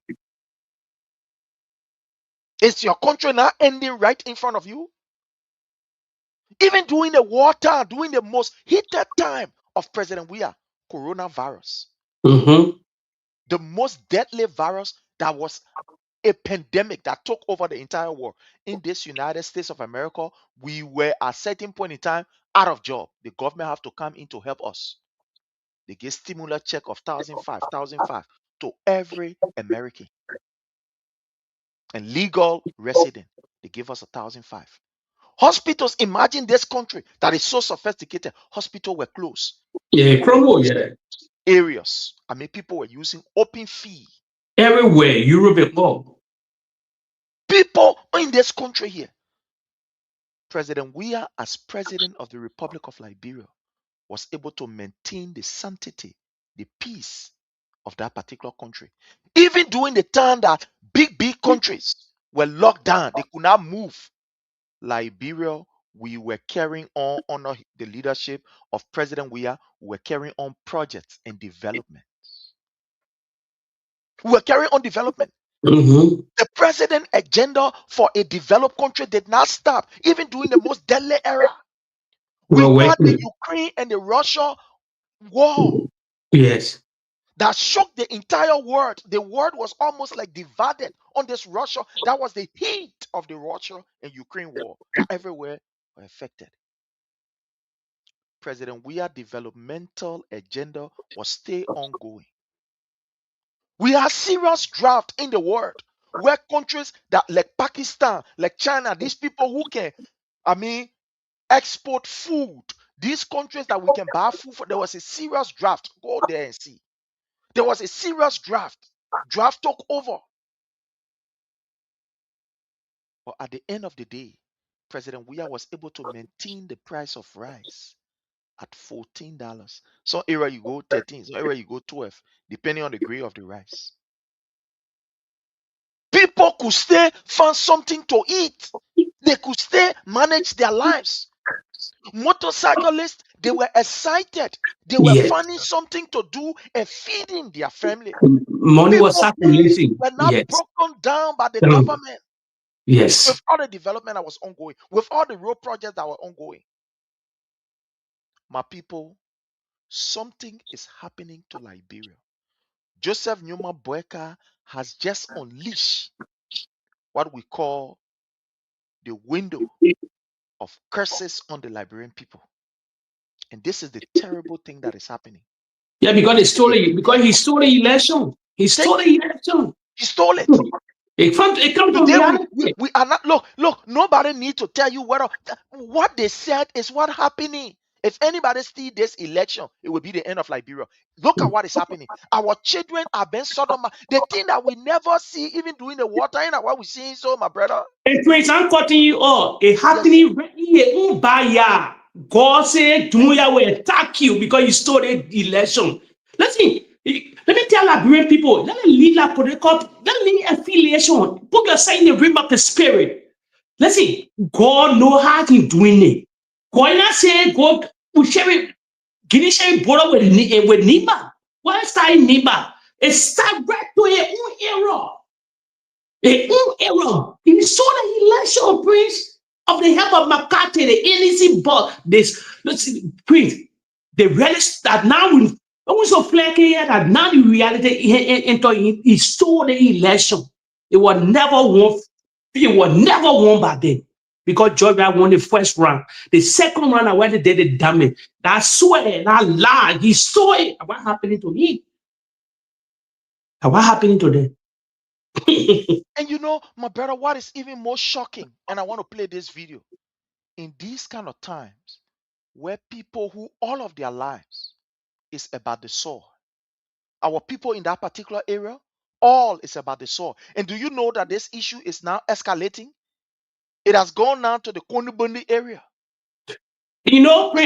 Is your country now ending right in front of you? Even during the wartime, during the most heated time of President Weah, coronavirus, the most deadly virus that was a pandemic that took over the entire world. In this United States of America, we were at a certain point in time out of job. The government have to come in to help us. They give stimulus check of 1,500 to every American. And legal resident, they give us 1,005. Hospitals, imagine this country that is so sophisticated. Hospitals were closed. Yeah, People were Cromwell, using yeah. areas. I mean, people were using open fee. Everywhere, Europe and all. People in this country here. President Weah, as president of the Republic of Liberia, was able to maintain the sanctity, the peace of that particular country. Even during the time that big countries were locked down, they could not move. Liberia, we were carrying on under the leadership of President Weah. We were carrying on projects and development. We were carrying on development. Mm-hmm. The president agenda for a developed country did not stop, even during the most deadly era. We Well, had the working. Ukraine and the Russia war Yes. that shook the entire world. The world was almost like divided on this Russia. That was the heat of the Russia and Ukraine war that everywhere were affected. President Weah's developmental agenda was still ongoing. We have serious drought in the world where countries that like Pakistan, like China, these people who can, export food, these countries that we can buy food for, there was a serious drought. Go there and see. There was a serious drought. Drought took over. But at the end of the day, President Weah was able to maintain the price of rice at $14. Some area you go 13, some area you go 12, depending on the grade of the rice. People could stay find something to eat. They could stay manage their lives. Motorcyclists, they were excited. They were Yes. finding something to do and feeding their family. Money was People's lives circulating. were not Yes. broken down by the Mm. government. Yes. With all the development that was ongoing, with all the road projects that were ongoing, my people, something is happening to Liberia. Joseph Newman Boyka has just unleashed what we call the window of curses on the Liberian people. And this is the terrible thing that is happening. Yeah, because This is the he stole the election. He stole the election. He stole it. It comes to Today reality. we are not look, nobody need to tell you what they said is what happening. If anybody steal this election, it will be the end of Liberia. Look at what is happening. Our children are being sodomized. The thing that we never see, even during the water, you know what we see, so my brother. And Prince, I'm cutting you off. It happening right here. Ubaya. God said, Dumuya will attack you because you stole the election. Let me tell Liberian people, let me lead la political, let me affiliation. Put yourself in the realm of the spirit. Listen, God know how to do it. God not say God will share it. Guinea share border with Niba. What is that Niba? It's start right to your own era. A own error. He saw the election, Prince, of the help of McCarthy, the NEC but this. Let's see, Prince. The relish that now we also flag here that now the reality he saw the election. It was never won. It was never won by them because Georgia won the first round. The second round, I went to did the damage. That swear, that lie, he saw it. What happening to him? What happening to them? And you know, my brother, what is even more shocking, and I want to play this video, in these kind of times where people who all of their lives is about the soul, our people in that particular area, all is about the soul. And do you know that this issue is now escalating? It has gone now to the Konubundi area. You know, they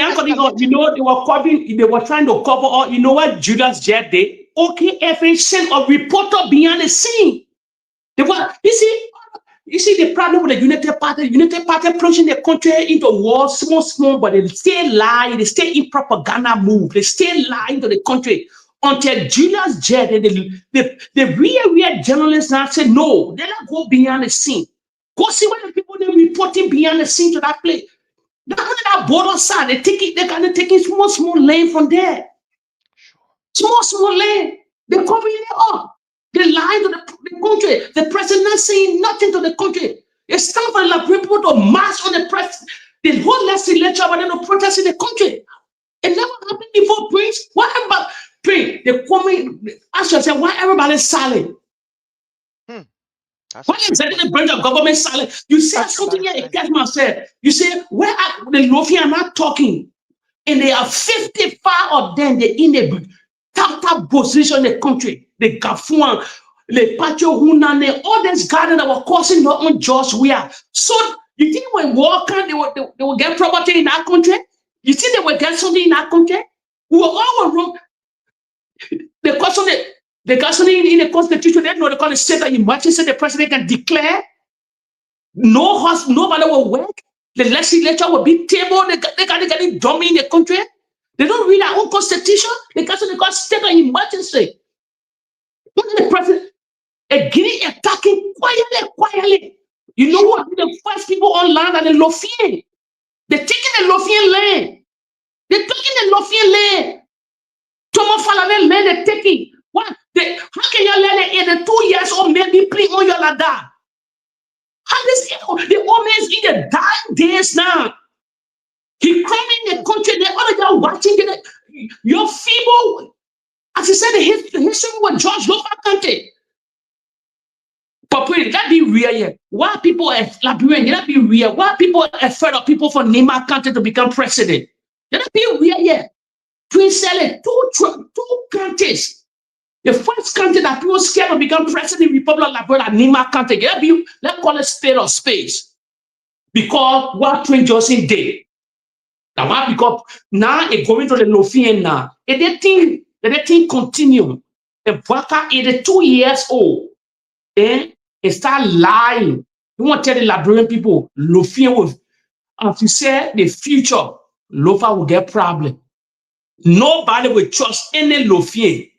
were trying to cover all. You know what Julius Jet did? OKF sent a reporter behind the scene. They were, you see the problem with the United Party plunging the country into war, small, but they stay lie, they stay in propaganda move, they stay lying to the country until Julius Jet and the real journalists now said, no, they don't go behind the scene. Go see what the people they're reporting behind the scene to that place. That border side, they're gonna take small lane from there. Small lane. They're covering it up. They lie to the country. The president not saying nothing to the country. It's time for the people to march on the press. The whole legislature, but they're not protesting the country. It never happened before, Prince. Why about Prince? They come in, ask yourself, why everybody's silent? What exactly the branch of government silent? You say something here, it catch myself. You say, where are the Lofi are not talking? And they are 55 of them, they in the top position in the country. The Gafuan, the Pacho Hunane, all these guys that were causing their own jobs we are. So you think when war come, they will get property in our country? You think they will get something in our country? We were all wrong. The question in the constitution, they know they call it state of emergency, the president can declare nobody will work. The legislature will be tabled. They can get dummy in the country. They don't read our own constitution. They call state of emergency. What is the president? A Guinea attacking quietly. You know what? The first people on land are the Lofian. They're taking the Lofian land. They're taking the Lofian land. Thomas Falalen land they're taking. What? How can you let it in the 2 years or maybe play on your ladder? How does the old man's in the dying days now? He crying in the country, the other guy watching it. You're feeble. As he said, the history with George Lofa country. But please, that be real here. Why people are Liberian? That be real. Why people are afraid of people from Nima country to become president? That be real here. Please sell it. Two countries. The first country that people scared to become president, Republic of Liberia, Nima country. Let's call it spade or space. Because what Prince Johnson did. Because now it's going to the Lofian now. And the thing continue. The worker is 2 years old. And it start lying. You want to tell the Liberian people, Lofian will, as you say, the future, Lofa will get problem. Nobody will trust any Lofian.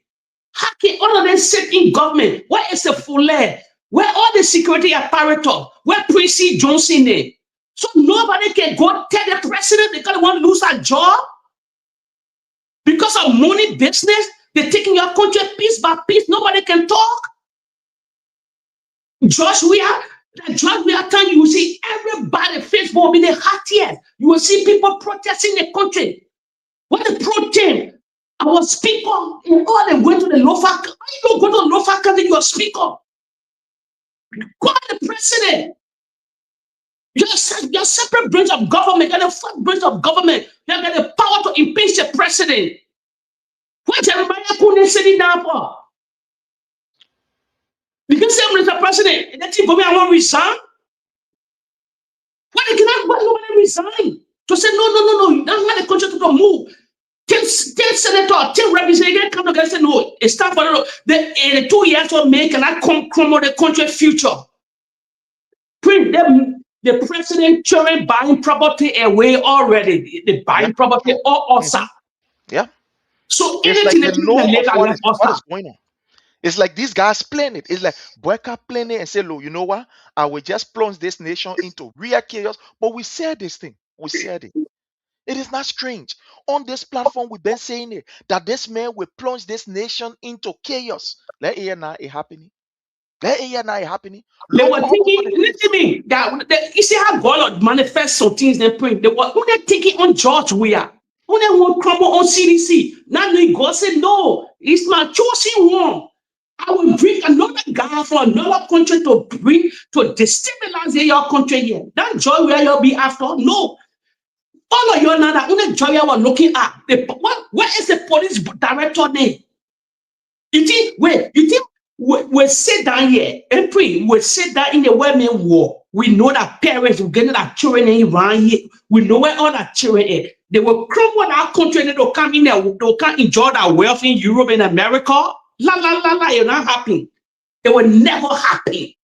How can all of them sit in government? Where is the full air? Where all the security apparatus? Where Prince Johnson is? So nobody can go tell the president because they want to lose a job. Because of money business, they're taking your country piece by piece. Nobody can talk. Josh, we are telling you will see everybody, Facebook will be the happiest. You will see people protesting the country. What the protest? Our speaker, and all them going to the Lofa. Why you don't go to the Lofa country, your speaker? Call the president. You're a separate branch of government. You're the first branch of government. You got the power to impeach the president. What Jeremiah couldn't sitting down for? You can say, Mr. President, that thing for me, I want to resign. Why nobody resign? To say, no, that's not the country to move. Tell senator, tell representative, come together and say, no, it's time for the 2 years of May cannot crumble the country future. The president children buying property away already. They buying property all also. Yeah. So it's anything like that they know what is going on. It's like these guys playing it. It's like Boyka playing it and say, look, you know what? I will just plunge this nation into real chaos. But we said this thing. We said it. It is not strange. On this platform, we've been saying it, that this man will plunge this nation into chaos. Let it now it happening. Let it now it happening. They were thinking, listen to me, that you see how God manifests some things they print. They were thinking on George Weah. When they won't crumble on CDC. Now God said, no, it's my chosen one. I will bring another guy from another country to destabilize your country here. That joy where you'll be after? No. All of you now that only joy you are looking at. Where is the police director name? You think we sit down here and pray. We sit down in the women war. We know that parents will get that children in Iran here. We know where all that children are. They will crumble our country and they'll come in there. They'll come enjoy that wealth in Europe and America. You're not happy. It will never happen.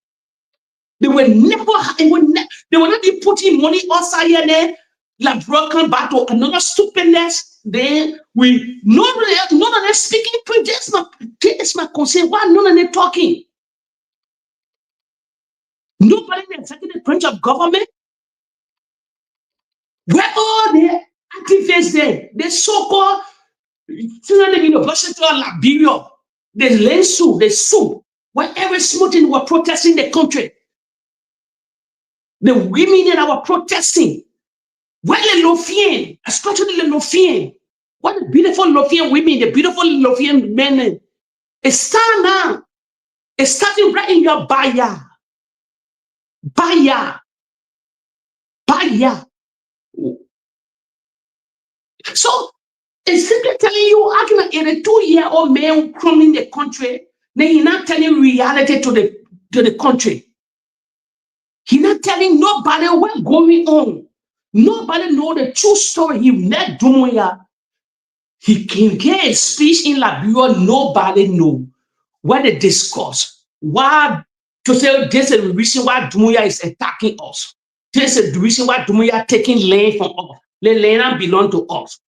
They will not be putting money outside here there. Like broken back to another stupidness. Then none of them speaking. That's my concern. Why none of them talking? Nobody in the executive branch of government. Where all the activists there? The so-called University of Liberia. The Lensu, the soup. Where every smoothing were protesting the country. The women that were protesting. Where the Lofian, especially the Lofian. What the beautiful Lofian women, the beautiful Lofian men. It's starting now. It's starting right in your backyard. Baya. So it's simply telling you, I can a 2-year-old man crumbling the country. Then he's not telling reality to the country. He's not telling nobody what's going on. Nobody know the true story. He met Dumuya. He can get a speech in Liberia. Nobody know what they discuss. Why to say this is the reason why Dumuya is attacking us. This is the reason why Dumuya taking land from us. The land belong to us.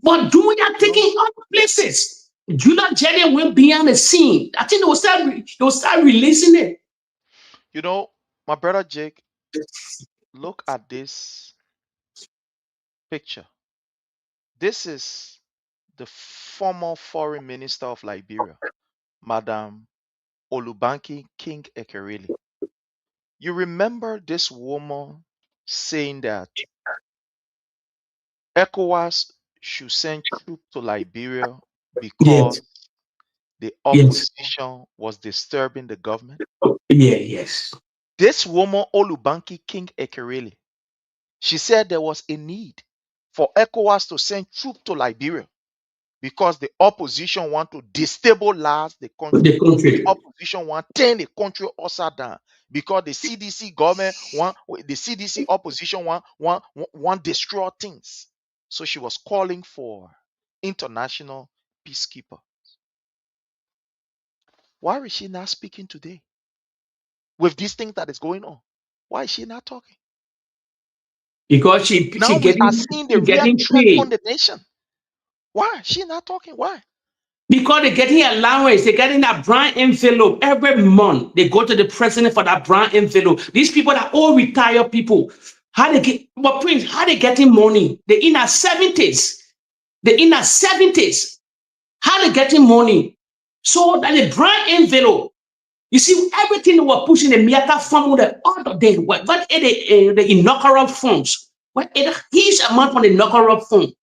But Dumuya taking other places. Judah Jerry went beyond the scene. I think they will start releasing it. You know, my brother Jake, look at this picture. This is the former foreign minister of Liberia, Madam Olubanki King Ekerele. You remember this woman saying that ECOWAS should send troops to Liberia because Yes. the Yes. opposition was disturbing the government? Yes. This woman, Olubanki King Ekerele, she said there was a need for ECOWAS to send troops to Liberia because the opposition want to destabilize the country. The country. The opposition want to turn the country upside down because the CDC government the CDC opposition want destroy things. So she was calling for international peacekeeper. Why is she not speaking today with this thing that is going on? Why is she not talking? Because she Now we are getting seeing the real true paid. condemnation. Why is she not talking? Why? Because they're getting allowance, they're getting that brown envelope every month. They go to the president for that brown envelope. These people are all retired people. How they get, but Prince, how they getting money? They're in their 70s. They're in their 70s. How they getting money? So that the brown envelope, you see, everything they were pushing the Miata fund with the other day, what the inaugural funds, what a huge amount for the inaugural fund.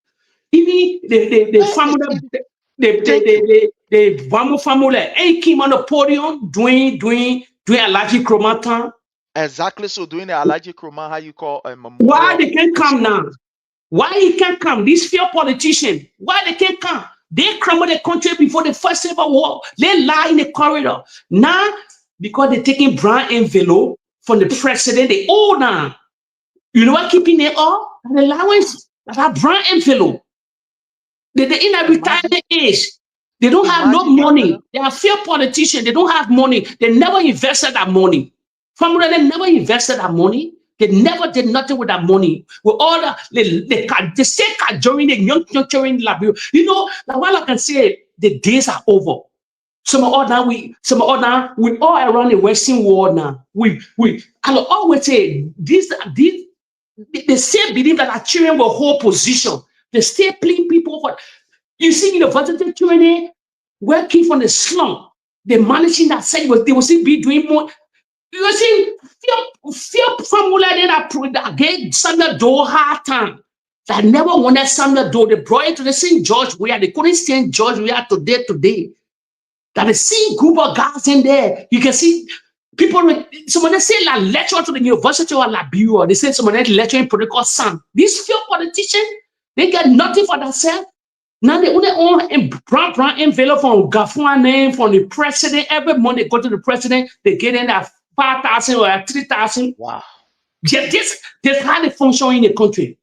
Even the family, the Vamo family, and came on the podium doing allergic chromata. Exactly. So doing the allergic chroma, how you call a memorial. Why they can't come now? Why he can't come? These few politicians, why they can't come? They crumble the country before the first civil war. They lie in the corridor. Now, because they're taking brown envelope from the president, they all now. You know what keeping it all? An allowance, that brown envelope. They're in a retirement age. They don't have no money. They are few politicians. They don't have money. They never invested that money. Family, they never invested that money. They never did nothing with that money. With all the state during the young children, you know, like what I can say, the days are over. Some of all we all around the Western world now. I always say they still believe that our children will hold position. They still playing people for. You see, university children working from the slum. They're managing that side. They will still be doing more. You see, fear formula that gave Samuel Doe hard time. I never wanted Samuel Doe. They brought it to the same George where they couldn't stand George we are today. That the same group of guys in there. You can see people, someone they say like lecture to the University of Liberia. They say someone they lecture in political science. These few politicians, they get nothing for themselves. Now they only own a brown envelope from Gafua name from the president. Every month they go to the president, they get in that 5,000 or 3,000. Wow. Yeah, this how they function in the country.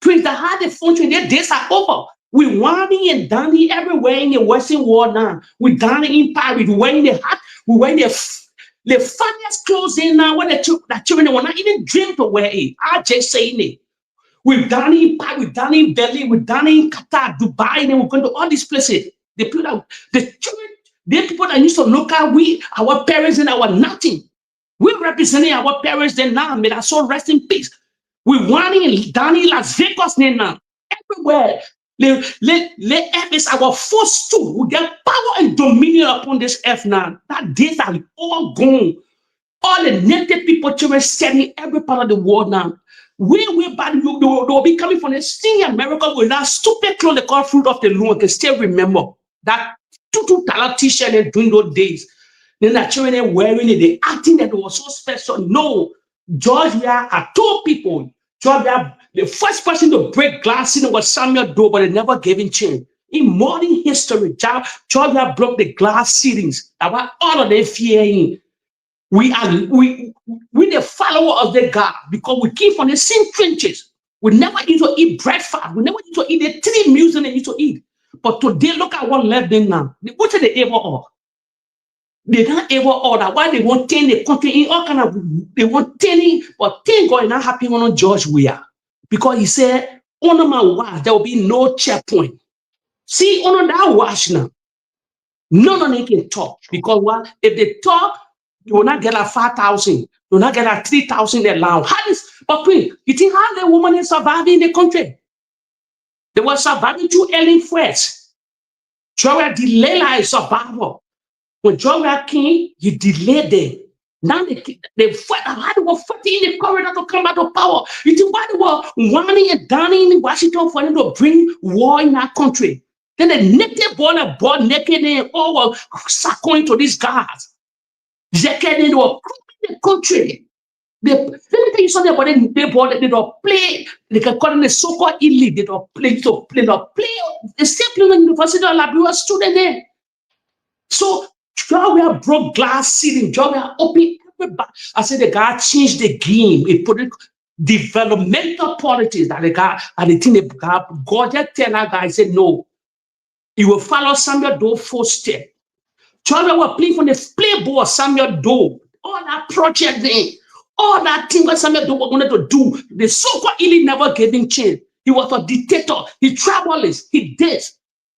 Prince, the how they function, their days are over. We whining and dining everywhere in the Western world now. We dining in Paris, we wearing the hat, we wearing the funniest clothes in now. When the children will not even dream to wear it. I just saying it. We've done it in Paris, we've done it in Berlin, we've done it in Qatar, Dubai, and then we're going to all these places. The children, the people that used to look at our parents and our nothing. We're representing our parents then now, may our soul rest in peace. We're wanting and dining Las Vegas now. Everywhere. Let earth is our first tool. We get power and dominion upon this earth now. That days are all gone. All the native people, children, standing every part of the world now. They'll be coming from the senior America with that stupid clothes they call fruit of the loom. I can still remember that $2 t-shirt during those days. Then the children wearing it, they acting that it was so special. No, George Weah, I told people, George Weah, the first person to break glass ceiling was Samuel Doe, but they never gave him chance. In modern history, George Weah broke the glass ceilings. About all of them fear him. We the follower of the God because we came from the same trenches. We never used to eat breakfast. We never used to eat the 3 meals they used to eat. But today, look at what left them now. What did they ever all? They don't ever order. Why they want 10 the country in all kind of they want 10, but 10 God not happy on George Weah. Because he said, on my watch, there will be no checkpoint. See, on that watch now. None of them can talk because what if they talk, you will not get a 5,000, you will not get a 3,000 allowed. How is but Queen, you think how the woman is surviving in the country? They were surviving through early first. Joel delayed like survival. When Joel came, he delayed them. Now they fought, how they were fighting in the corridor to come back to power. You think why they were whining and dining in Washington for them to bring war in our country? Then the naked boy are born naked and all were sucking to these guys. They were cooking the country. Let me tell you something about them. They don't play. They can call them the so-called elite. They don't play. They don't play. They still play in the University of Liberia student there. So Georgia broke glass ceiling. Georgia opened everybody. I said the guy changed the game. He put it developmental politics that the guy and the thing the guy God just tell that guy, said no. He will follow Samuel Doe footsteps. Georgia will play from the playboy Samuel Doe. All that project there. All that thing that Samuel Doe wanted to do. The so-called elite never gave him chance. He was a dictator. He traveled. He did.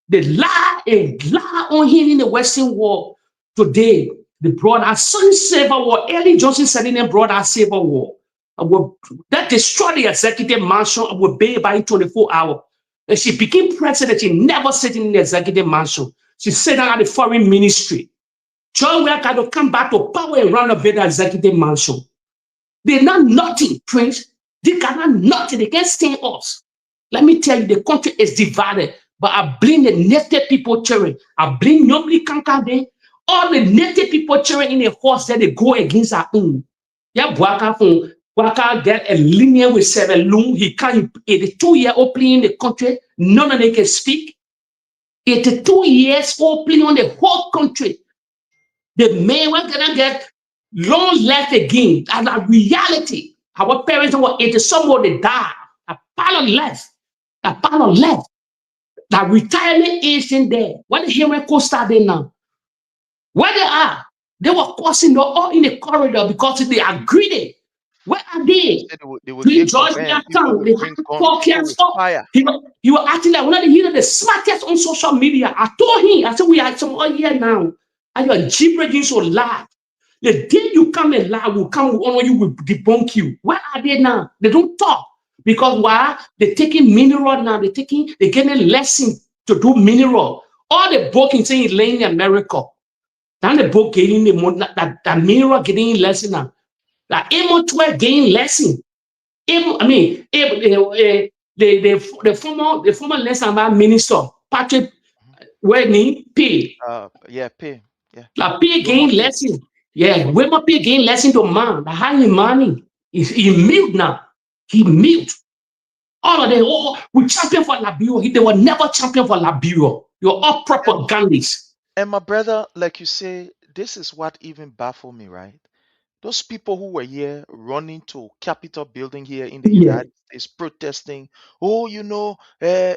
They lie and lie on him in the Western world. Today, they brought our son civil war. Early Johnson said in them brought our civil war. That destroyed the executive mansion and will be by 24 hours. And she became president. She never sat in the executive mansion. She sat down at the foreign ministry. John Weah got to come back to power and run away the executive mansion. They're not nothing, Prince. They cannot nothing. They can't stand us. Let me tell you, the country is divided. But I blame the native people children. I blame Yomli Kankade. All the native people children in the horse that they go against our own. Yeah, Waka get a linear with 7 loom. He can't 82-year-old playing in the country. None of them can speak. 82 years old playing on the whole country. The man was gonna get long left again. And a reality. Our parents were 80 somewhere they died. A pilot left. A pilot left. That retirement age in there. What the Henry Costa there now? Where they are? They were crossing all in the corridor because they are greedy. Where are they? They would Doing dig for George Ben. Weah People town, they would have bring gun. People podcasts with up. fire. He was acting like one of the smartest on social media. I told him, I said, we are some all year now. And you're gibbering so loud. The day you come and lie, will come, will honor you, will debunk you. Where are they now? They don't talk. Because why? They're taking mineral now. They're getting lesson to do mineral. All the book in saying laying in America. Then the book getting that mineral getting lesson now. Like Emo 12 getting lesson. The former lesson about minister, Patrick Wedney P. Yeah, pay. Yeah. La P Women gain pay. lesson. Yeah, women P gain lesson to man. The high money. He mute now. He mute. All of them, we champion for Liberia. They were never champion for Liberia. You're all propagandists. And my brother, like you say, this is what even baffled me, right? Those people who were here running to Capitol building here in the Yeah. United States protesting, oh,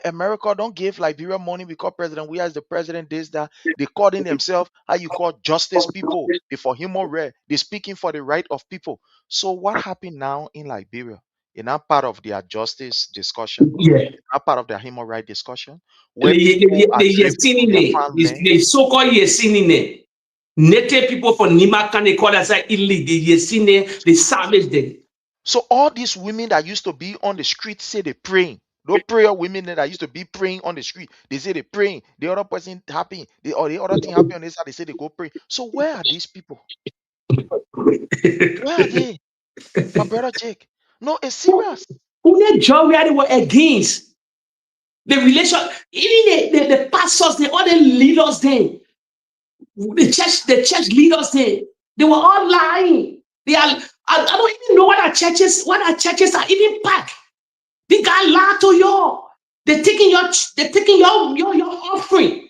America don't give Liberia money because President we as the president this, that. They calling themselves, how you call justice people. They for human right. They speaking for the right of people. So what happened now in Liberia? You're not part of their justice discussion. Yeah. You're not part of their human right discussion. Where people are driven from their farmland. The so-called Yesinine. Native people from Nimakan, they call us like elite. The Yesine, they savage them. So all these women that used to be on the street say they praying. Those prayer women that used to be praying on the street, they say they praying. The other person happy, or the other thing happen on this side, they say they go pray. So where are these people? Where are they? My brother Jake. No, it's serious. Only job where they were against the relation, even the pastors, the other leaders, then the church leaders, they were all lying. I don't even know what our churches are even packed. They got lied to you. They're taking your offering.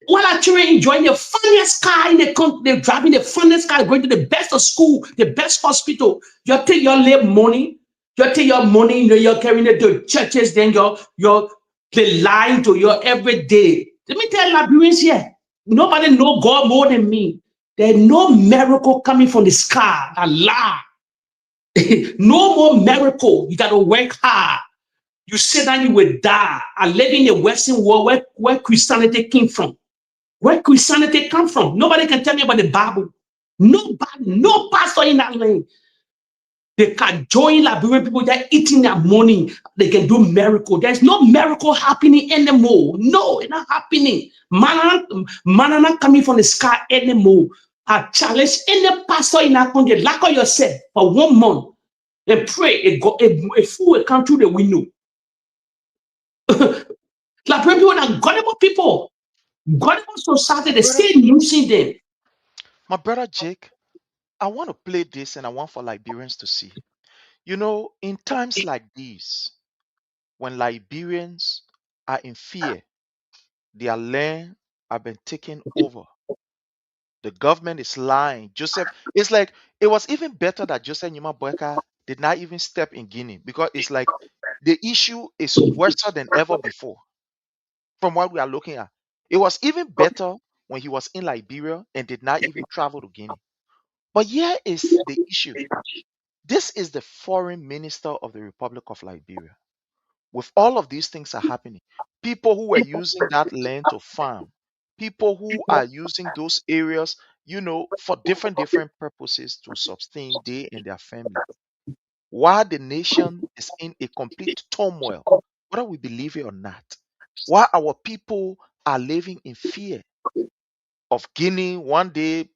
While our children enjoying the funniest car in the country, they're driving the funniest car, going to the best of school, the best hospital. You take your live money, you're carrying it to churches, then they lying to you every day. Let me tell Liberians here, nobody know God more than me. There's no miracle coming from the sky, a lie. No more miracle. You got to work hard. You say that you will die. I live in the Western world where Christianity came from. Where Christianity come from? Nobody can tell me about the Bible. Nobody, no pastor in that land. They can join Liberian people that eating their money. They can do miracle. There's no miracle happening anymore. No, it's not happening. Man not coming from the sky anymore. I challenge any pastor in that country, lock on yourself for 1 month and pray a fool will come through the window. Liberian people are gullible people. Gullible society, they stay using them. My brother Jake, I want to play this and I want for Liberians to see. You know, in times like these, when Liberians are in fear, their land have been taken over. The government is lying. Joseph, it's like it was even better that Joseph Nyuma Boyka did not even step in Guinea because it's like the issue is worse than ever before from what we are looking at. It was even better when he was in Liberia and did not even travel to Guinea. But here is the issue. This is the foreign minister of the Republic of Liberia. With all of these things are happening, people who were using that land to farm, people who are using those areas, for different purposes to sustain they and their family. While the nation is in a complete turmoil, whether we believe it or not, while our people are living in fear of Guinea one day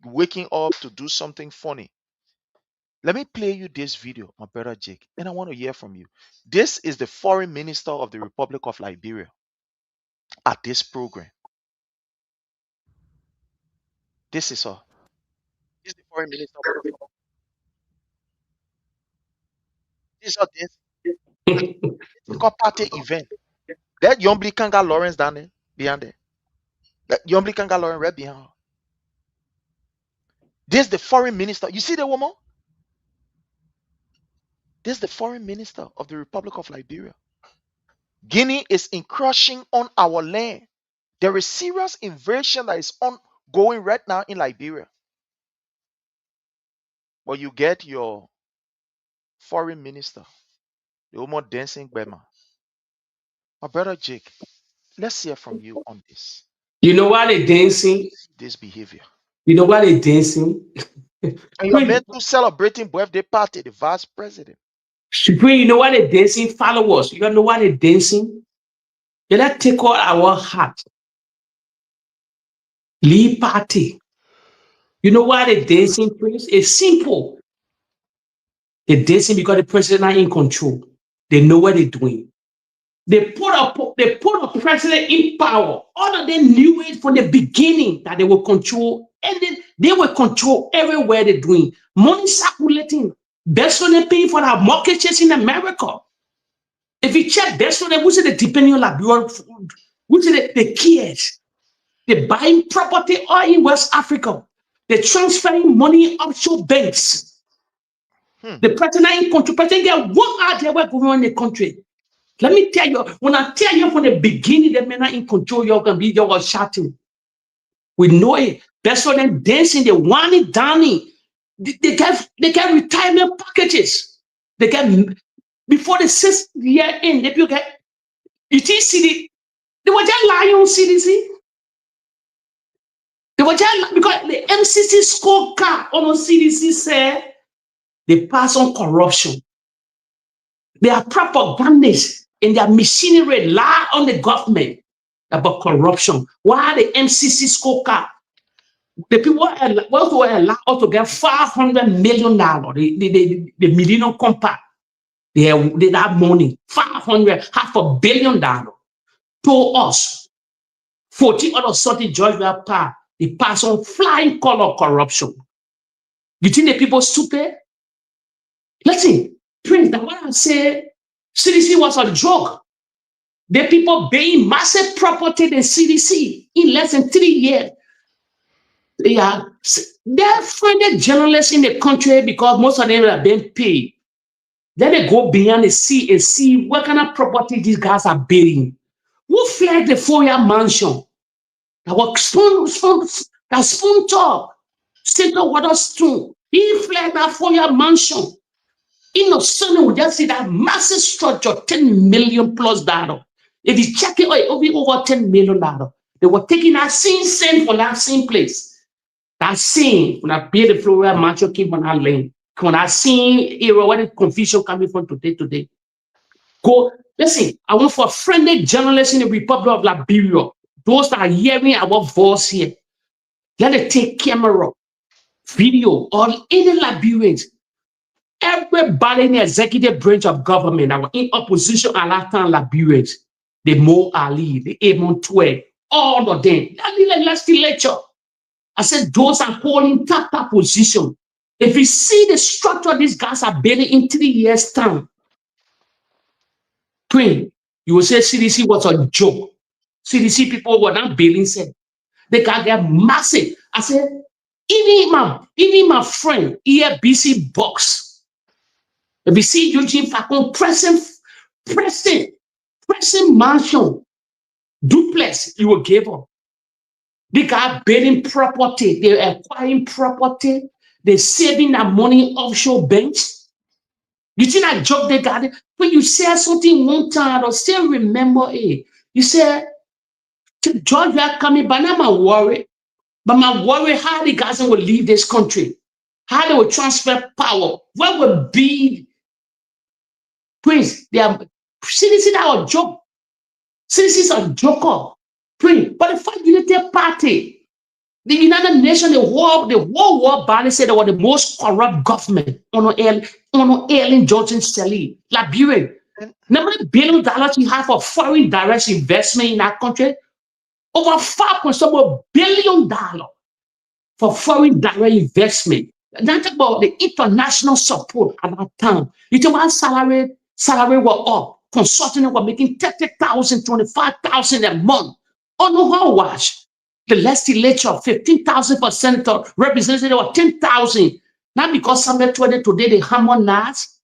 waking up to do something funny. Let me play you this video, my brother Jake, and I want to hear from you. This is the foreign minister of the Republic of Liberia at this program. This is her. This is the foreign minister of the Republic. This is her this party event. That Yombly Kanga Lawrence down there, behind there. That Yombly Kanga Lawrence right behind her. This is the foreign minister. You see the woman? This is the foreign minister of the Republic of Liberia. Guinea is encroaching on our land. There is serious invasion that is ongoing right now in Liberia. But you get your foreign minister, the woman dancing Bema. My brother Jake, let's hear from you on this. You know why they dancing? This behavior. You know why they dancing? And you're meant to celebrating birthday party, the vice president. Supreme, you know why they dancing? Followers, you know why they dancing? They let take all our heart. Leave party. You know why they dancing, Prince? It's simple. They dancing because the president are in control. They know what they're doing. They put a president in power. All of them knew it from the beginning that they will control, and then they will control everywhere they're doing. Money circulating. Best on they paying for our mortgages in America. If you check best on them, which is the depending on Liberia food, which is the kids. They're buying property all in West Africa. They're transferring money offshore banks. The president in control, president get one out there where going on in the country. Let me tell you, when I tell you from the beginning, the men are in control, you're going to be you're shouting. We know it. That's why they're dancing, they're whining, downing. They get retirement packages. They get, before the 6th year in, they get, you see, they were just lying on CDC. They were just, because the MCC scorecard on CDC said they pass on corruption. They are propagandists and their machinery lie on the government about corruption. Why the MCC scorecard? The people were allowed to get $500 million. The Millennium Compact. They have money. $500 million. To us. 14 other 30 judges were passed. They pass on flying color corruption. You think the people stupid? Listen, Prince, that's what I say. CDC was a joke. The people paying massive property in CDC in less than 3 years. They're friendly journalists in the country because most of them are being paid. Then they go beyond the sea and see what kind of property these guys are building. Who flagged the 4-year mansion? That was spoon top, Central Water Stone. He flagged that 4-year mansion. In the sun, we just see that massive structure, $10 million plus dollar. If you check it, it'll be over $10 million. They were taking that same sand from that same place. That same, when I build the Florida mansion, keep on that lane. When I see era, where the confusion coming from today. Go, listen, I want for friendly journalists in the Republic of Liberia, those that are hearing our voice here, let it take camera, video, or any Liberians. Everybody in the executive branch of government that were in opposition at that time, Liberians, the Mo Ali, the Amon Twe, all of them, that legislature. I said, those are holding top position. If you see the structure these guys are building in 3 years' time, Twin, you will say CDC was a joke. CDC people were not building said. They got their massive. I said, even my friend, BC Box, if you see Eugene Facon pressing mansion, duplex, you will give up. They got building property, they're acquiring property, they're saving that money offshore banks. You think I joke they got it? When you say something one time, I'll still remember it. You say, George, you are coming, but now I'm worried. But my worry how the guys will leave this country, how they will transfer power, what will be, Prince, they are citizens are a joke. Citizens are a joker. Prince, but the Fight Unity Party, the United Nations, the World War body said they were the most corrupt government on Ellen Johnson Sally, Liberia. Number $1 billion you have for foreign direct investment in that country, over $5.7 billion for foreign direct investment. Not about the international support at that time. You talk about salary were up. Consulting were making 30,000, 25,000 a month. On the whole watch. The legislature, 15,000 for senator, representative of 10,000. Not because somebody told them today they hammer nuts.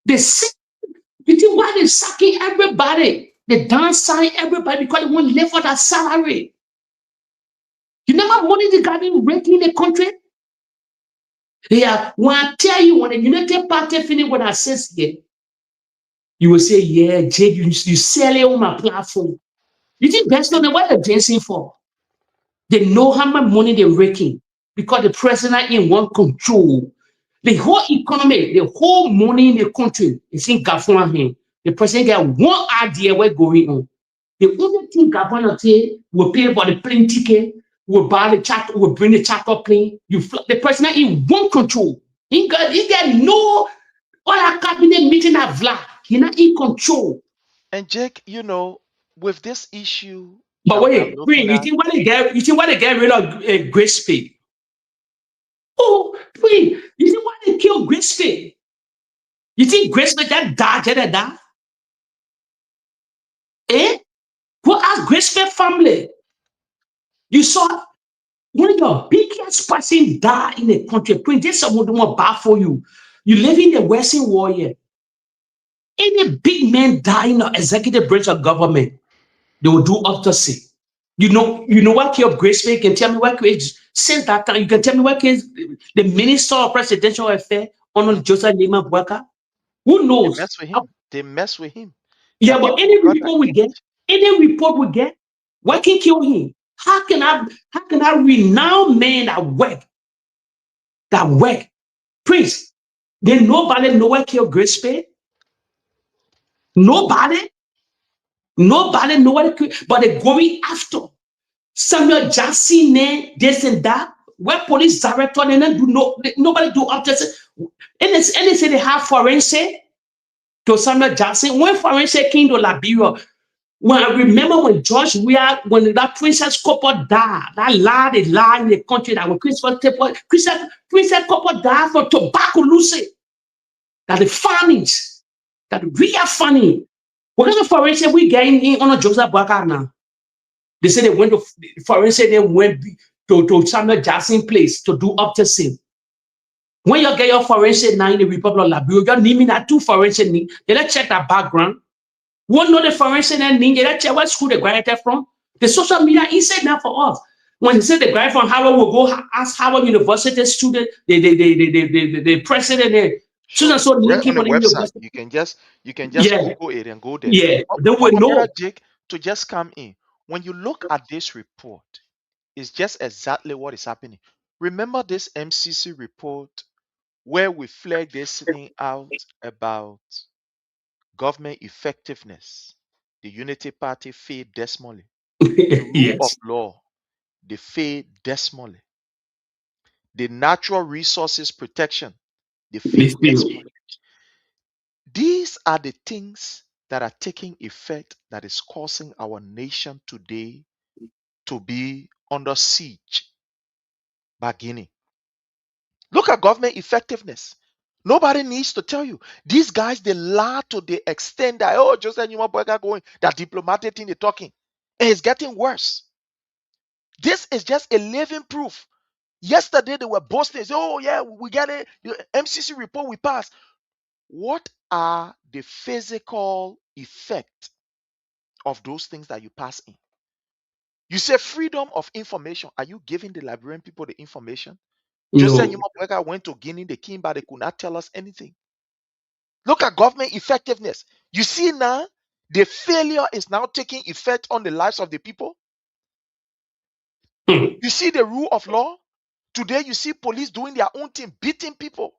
They say, you think why they sacking everybody? They downside everybody because they won't live for that salary. You know how money they got in raking in the country? Yeah, when I tell you, when the United Party finish what I says here, you will say, yeah, Jake, you sell it on my platform. You think that's not what they're dancing for? They know how much money they're raking because the president in one control. The whole economy, the whole money in the country is in Gafon hand. The president got one idea what's going on. The only thing Gafon say will pay for the plane ticket, will buy the charter, will bring the charter plane. The president in one control. He got no all our cabinet meeting at Vla. He not in control. And Jake, you know, with this issue But that we are wait, looking you at, think why they get rid of Grace Pay? Oh, wait, you think why they kill Grace Pay? You think Grace Pay that die? Eh? Go ask Grace Pay family. You saw one of the biggest person die in the country. When there's someone more bad for you, you live in the Western world here. Any big man die in the executive branch of government, they will do autopsy. You know what killed Grace Pay? You can tell me what since that time. You can tell me what case the Minister of Presidential Affairs, Honorable Joseph Lima Bwaka. Who knows? they mess with him. They mess with him. Yeah, That but people any got that report we get, what can kill him? How can I renown men that work? Prince, then nobody know what killed Grace Pay? Nobody know what but they're going after Samuel Jackson, this and that. Where police director and then nobody do autopsy. And they say they have forensic to Samuel Jackson. When forensic came to Liberia, When I remember when George Weah, when that Princess Copper died, that lie, they lie in the country that when Princess Copper died for tuberculosis, that the famines, that we are funny. Because of forensic, we getting in on a Joseph Bakar now. They say they went to forensic, they went to Samuel Jackson place to do autopsy. When you get your forensic now in the Republic of Liberia, you're naming that two forensic, they let's check that background. One know the forensic and they let's check what school they graduated from. The social media inside now for us. When they say the guy from Harvard will go ask Harvard University student, the president, Sure. so Right on linking the on the website. university. You can just Yeah, Google it and go there. yeah, But, they but will my brother know. Jake, to just come in, when you look at this report, it's just exactly what is happening. Remember this MCC report where we flagged this thing out about government effectiveness. The Unity Party failed dismally. The rule of Yes. law, they failed dismally. The natural resources protection, they They failed feel. dismally. These are the things that are taking effect that is causing our nation today to be under siege by Guinea. Look at government effectiveness. Nobody needs to tell you. These guys, they lie to the extent that, oh, Joseph Numa Boyka going, that diplomatic thing they're talking. And it's getting worse. This is just a living proof. Yesterday, they were boasting, say, oh, yeah, we get it. The MCC report we passed. What are the physical effect of those things that you pass in? You say freedom of information. Are you giving the Liberian people the information? Joseph No. Numa Boyka went to Guinea, they came back, they could not tell us anything. Look at government effectiveness. You see now, the failure is now taking effect on the lives of the people. You see the rule of law. Today, you see police doing their own thing, beating people,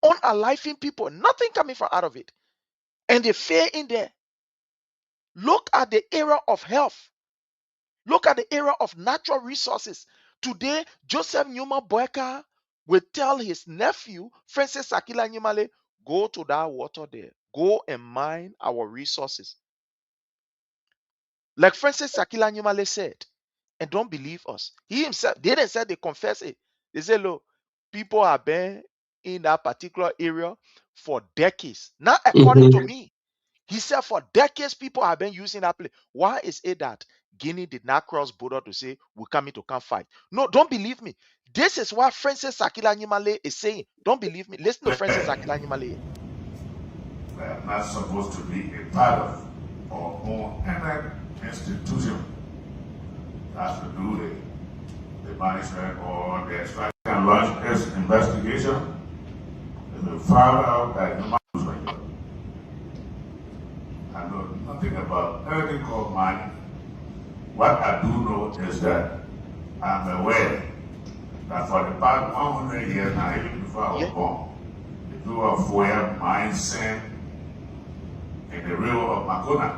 unaliving people, nothing coming from out of it. And they fail in there. Look at the era of health. Look at the era of natural resources. Today, Joseph Numa Boyka will tell his nephew, Francis Sakila Nyumale, go to that water there. Go and mine our resources. Like Francis Sakila Nyumale said, and don't believe us. He himself, they didn't say they confess it. They say, look, people have been in that particular area for decades. Not according to me. He said for decades people have been using that place. Why is it that Guinea did not cross border to say we're coming to come fight? No, don't believe me. This is what Francis Sakila Nyumale is saying. Don't believe me. Listen to Francis Sakila Nyumale. We are not supposed to be a part of or own any institution that has to do the management or the extraction and launch this investigation. And we found out that human beings I know nothing about anything called mining. What I do know is that I'm aware that for the past 100 years now, even before I was born, the people of Fuya mine sand in the river of Makona.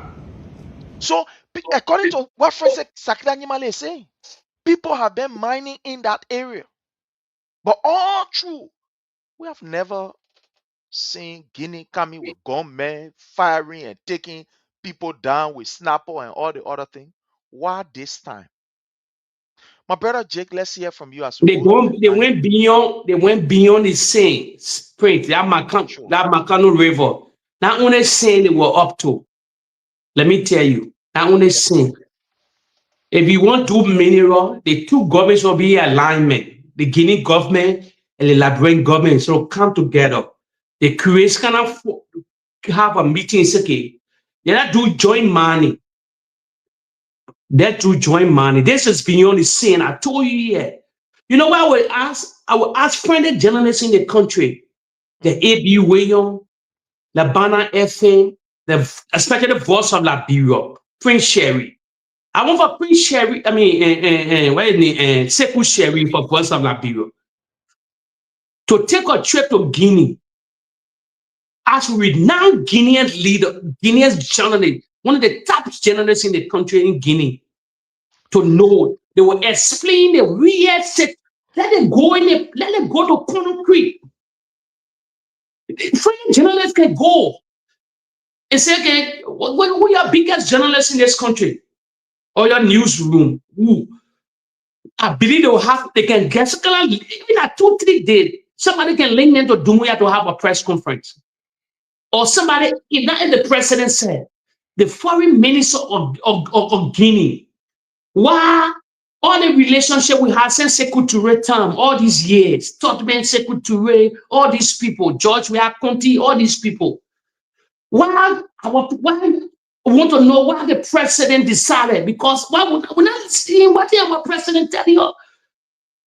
So, according to what Francis Sakila Nyumale is saying, people have been mining in that area. But all true, we have never seen Guinea coming with gunmen, firing and taking people down with snapper and all the other things. Why this time? My brother Jake, let's hear from you as we go through the They line. went beyond the same sprint, that Macano River. Not only saying they were up to. Let me tell you, not only saying. If you want to do mineral, the two governments will be in alignment. The Guinea government and the Liberian government so come together. The create kind of have a meeting. It's okay. They not do joint money. They do joint money. This is beyond the scene. I told you here. You know what I will ask friendly journalists in the country, the AB William, the Banner FM, especially the voice of Liberia, Prince Sherry. I want for Prince Sherry, what is it, Sekou Sherry for voice of Liberia to take a trip to Guinea as renowned Guinean leader, Guinean journalist, one of the top journalists in the country in Guinea, to know. They will explain the real set. Let them go let them go to Conakry. French journalists can go. and say, okay, who are your biggest journalists in this country? Or your newsroom? Who? I believe they can get, even at 2-3 days, somebody can link them to Dumbuya to have a press conference. Or somebody, if not the president said, the foreign minister of Guinea, why all the relationship we had since Sekou Touré time, all these years, Totman Sekou Touré, all these people, George Weah Conti, all these people, why we want to know why the president decided, because why we're not seeing what our president tell you.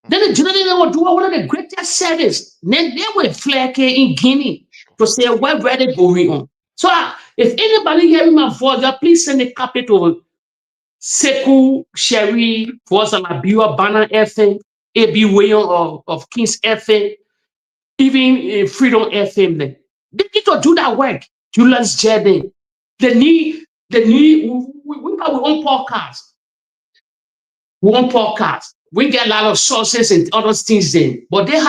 Then the general will do one of the greatest service. Then they will flag in Guinea to say what really going on. So if anybody hearing my voice, please send a copy to Sekou Sherry, was a Labua Banner FM, AB Wayon of King's FM, even Freedom FM. They need to do that work. Julius Jordan. We have our own podcast. We get a lot of sources and other things then, but they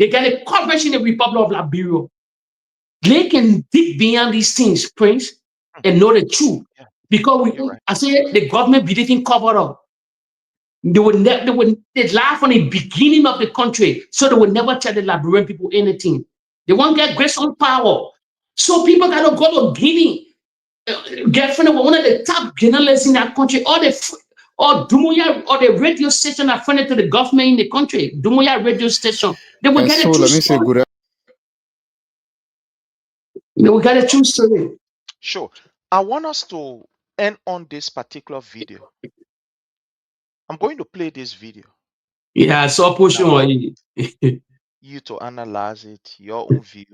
get a coverage in the Republic of Liberia. They can dig beyond these things, Prince, and know the truth. Because I say the government didn't cover up. They laugh on the beginning of the country, so they would never tell the Liberian people anything. They won't get grace on power. So people gotta go to Guinea, get friendly with one of the top journalists in that country, or Dumbuya, or the radio station are friendly to the government in the country. Dumbuya radio station. They will get a true story. They will get a true story. Sure. I want us to end on this particular video. I'm going to play this video. Yeah, so pushing on you to analyze it, your own view,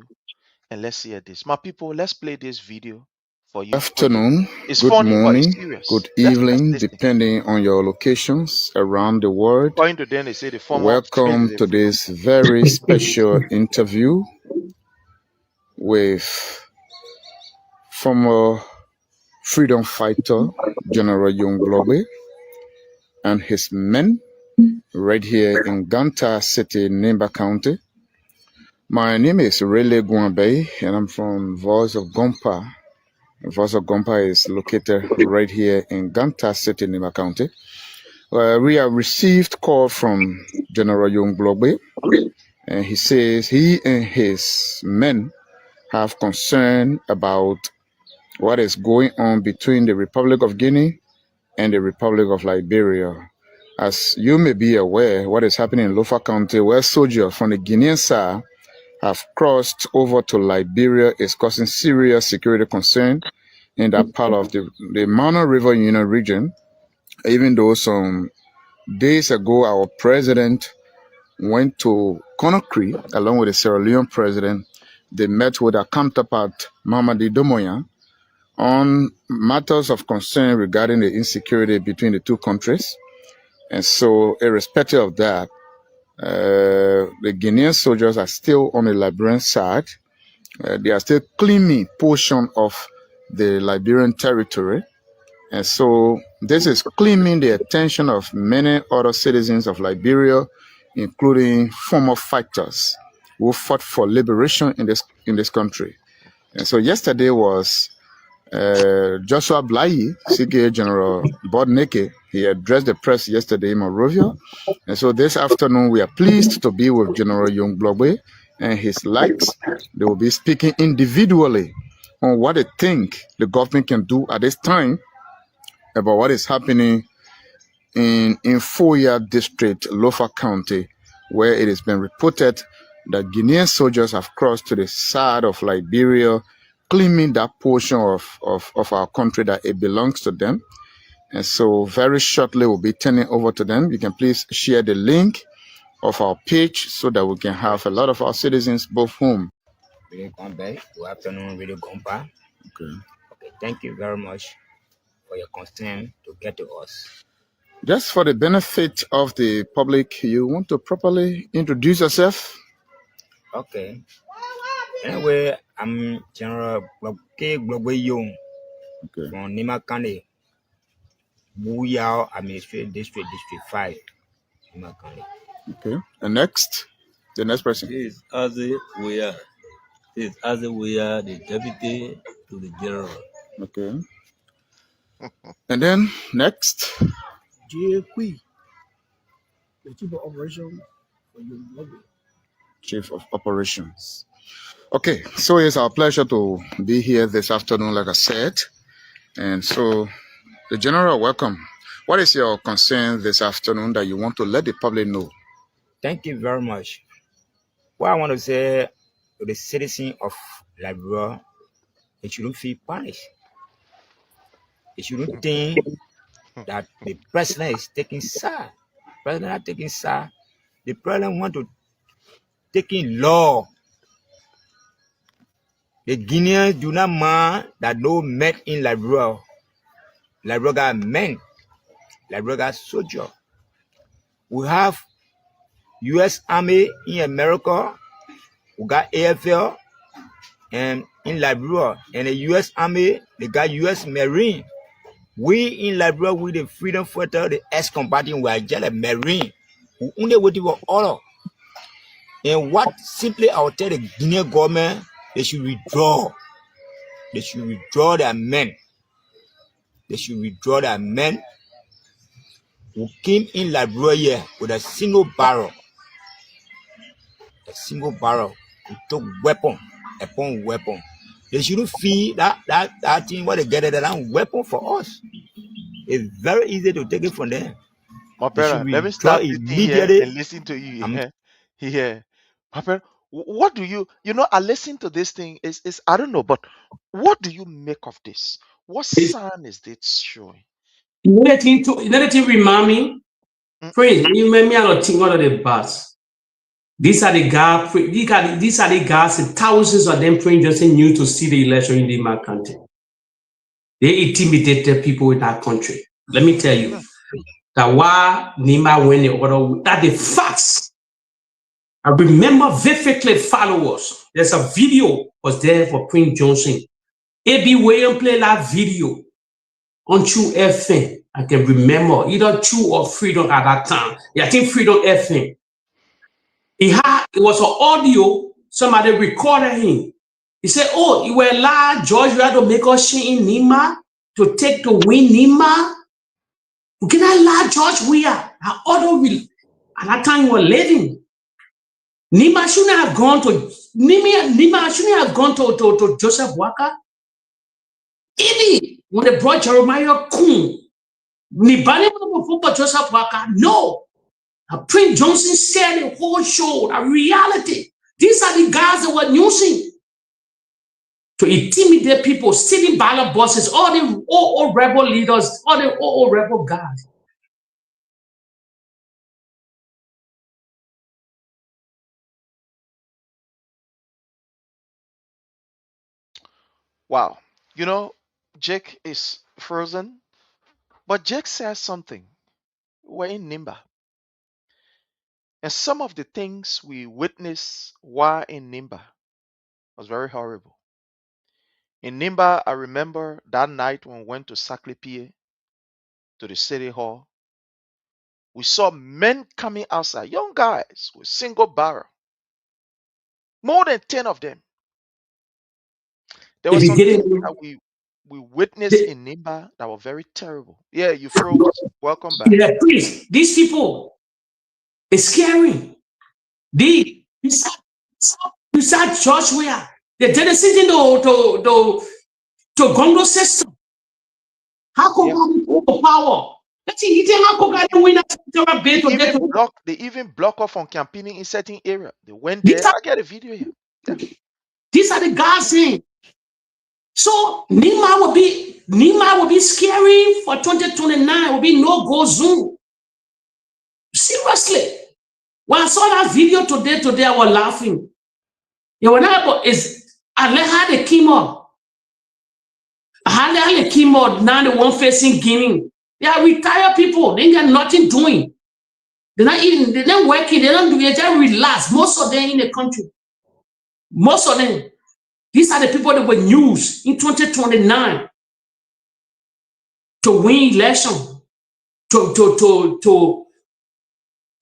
and let's hear this. My people, let's play this video for you. Afternoon, It's good funny, but it's morning, serious. good Let's evening, listen. depending on your locations around the world. According to them, they say the former Welcome to this very special interview with former freedom fighter General Young Globe and his men right here in Ganta City, Nimba County. My name is Rele Guambe and I'm from Voice of Gompa. Voice of Gompa is located right here in Ganta City, Nimba County. We have received call from General Young Globe, and he says he and his men have concern about what is going on between the Republic of Guinea and the Republic of Liberia. As you may be aware, what is happening in Lofa County, where soldiers from the Guinean side have crossed over to Liberia, is causing serious security concern in that part of the Mana River Union region, even though some days ago our president went to Conakry along with the Sierra Leone president. They met with our counterpart, Mamadi Domoya, on matters of concern regarding the insecurity between the two countries. And so, irrespective of that, the Guinean soldiers are still on the Liberian side. They are still claiming portion of the Liberian territory. And so, this is claiming the attention of many other citizens of Liberia, including former fighters who fought for liberation in this country. And so yesterday was Joshua Blai, CKA General Bodneke. He addressed the press yesterday in Monrovia. And so this afternoon we are pleased to be with General Young Blogbe and his likes. They will be speaking individually on what they think the government can do at this time about what is happening in Infoya District, Lofa County, where it has been reported that Guinean soldiers have crossed to the side of Liberia, claiming that portion of our country that it belongs to them. And so very shortly we'll be turning over to them. You can please share the link of our page so that we can have a lot of our citizens both home. Good afternoon, Radio Gompa. Okay, thank you very much for your concern to get to us. Just for the benefit of the public, you want to properly introduce yourself? Okay. Anyway, I'm General Global Young from Nima County, Buyao Administrative District, District 5, Nima County. Okay. And next? The next person. This is Aze Weah. The Deputy to the general. Okay. And then next, JP, the chief of operations for your global. Chief of Operations. Okay, so it's our pleasure to be here this afternoon, like I said. And so, the General, welcome. What is your concern this afternoon that you want to let the public know? Thank you very much. What I want to say to the citizen of Liberia, they shouldn't feel punished. They shouldn't think that the president is taking side. The president not taking side. The president want to take in law. The Guineans do not mind that no men in Liberia. Liberia got men. Liberia got soldiers. We have U.S. Army in America. We got AFL and in Liberia. And the U.S. Army, they got U.S. Marine. We in Liberia, we the freedom fighter, the ex-combatant, we are just a Marine. We only waiting for order. And what simply I will tell the Guinean government, they should withdraw. They should withdraw their men. They should withdraw their men who came in Liberia with a single barrel. A single barrel. Who took weapon upon weapon. They shouldn't feel that thing what they get at that weapon for us. It's very easy to take it from them. My They should brother, let me withdraw start this thing here immediately. and listen to you here. Here. My brother, what do you know, I listen to this thing is I don't know, but what do you make of this? What sign is this showing? You know to remind me? Friends, you made me out of think one of the bus. These are the guys, these are the guys, thousands of them praying just new to see the election in the country. They intimidated people in that country. Let me tell you that why Nima went in order, that the facts. I remember vividly followers. There's a video was there for Prince Johnson. A.B. William played that video on True FM. I can remember either True or Freedom at that time. Yeah, I think Freedom FM. It was an audio, somebody recorded him. He said, oh, you were live, George, you had to make us in Nima to take to win Nima. You cannot lie, George, we are. Our audio will. At that time, you were living. Nima shouldn't have gone to Nima shouldn't have gone to Joseph Waka. Even when they brought Jeremiah Kun, Nibani for Joseph Waka. No. Prince Johnson said the whole show, a reality. These are the guys that were using to intimidate people, sitting ballot bosses, all the rebel leaders, all the rebel guys. Wow. You know, Jake is frozen, but Jake says something. We're in Nimba. And some of the things we witnessed while in Nimba was very horrible. In Nimba, I remember that night when we went to Saklepie, to the city hall. We saw men coming outside, young guys with single barrel, more than 10 of them. There were some things that we witnessed in Nimba that were very terrible. Yeah, you froze. Welcome back. Yeah, please, these people, it's scary. Besides George Weah, the tendency to Congo system. How come power? They even block off on campaigning in certain area. They went there. I get a video here. Yeah. These are the guys saying. So Nima will be scary for 2029. Will be no go zoom. Seriously, when I saw that video today I was laughing. Yeah, when I let how they came up. How they came up now the one facing Guinea. They are retired people. They ain't got nothing doing. They're not eating. They're not working. They don't do it. They just relax. Most of them in the country. Most of them. These are the people that were used in 2029 to win election, to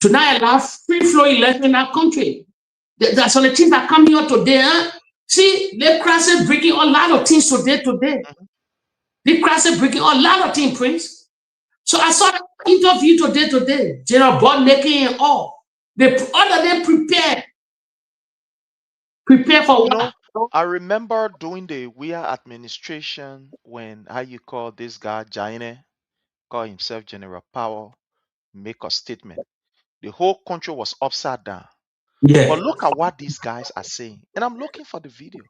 not allow free flow election in our country. That's all the things that come here today. Huh? See, the Christ is breaking a lot of things today. The Christ is breaking a lot of things, Prince. So I saw that interview today. General Bodneki and all. All of them prepare for what? I remember during the Weah administration when how you call this guy Jaine, call himself General Powell, make a statement. The whole country was upside down. Yeah. But look at what these guys are saying. And I'm looking for the video.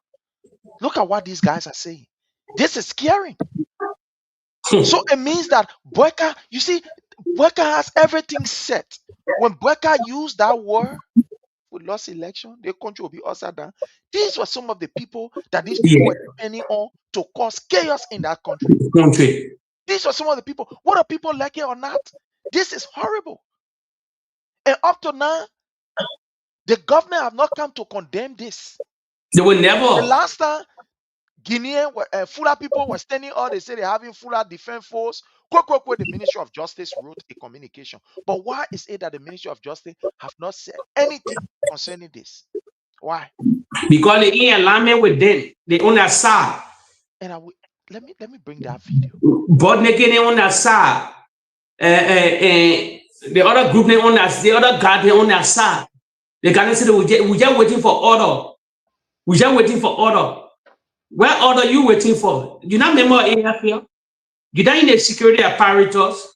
Look at what these guys are saying. This is scary. So it means that Boyka, you see, Boyka has everything set. When Boyka used that word, we lost election, the country will be upside down. These were some of the people that these people were depending on to cause chaos in that country. These were some of the people. Whether people like it or not, this is horrible. And up to now, the government have not come to condemn this. They will never. The last time, Guinean, Fula people were standing up, they say they're having Fula defense force. The Ministry of Justice wrote a communication. But why is it that the Ministry of Justice have not said anything concerning this? Why? Because they in alignment with them. They on that side. And let me bring that video. Bodneki on that side. The other group they on that, the other guy they on that side. They can say we just waiting for order. We just waiting for order. What order you waiting for? You not member AFL? You not in the security apparatus?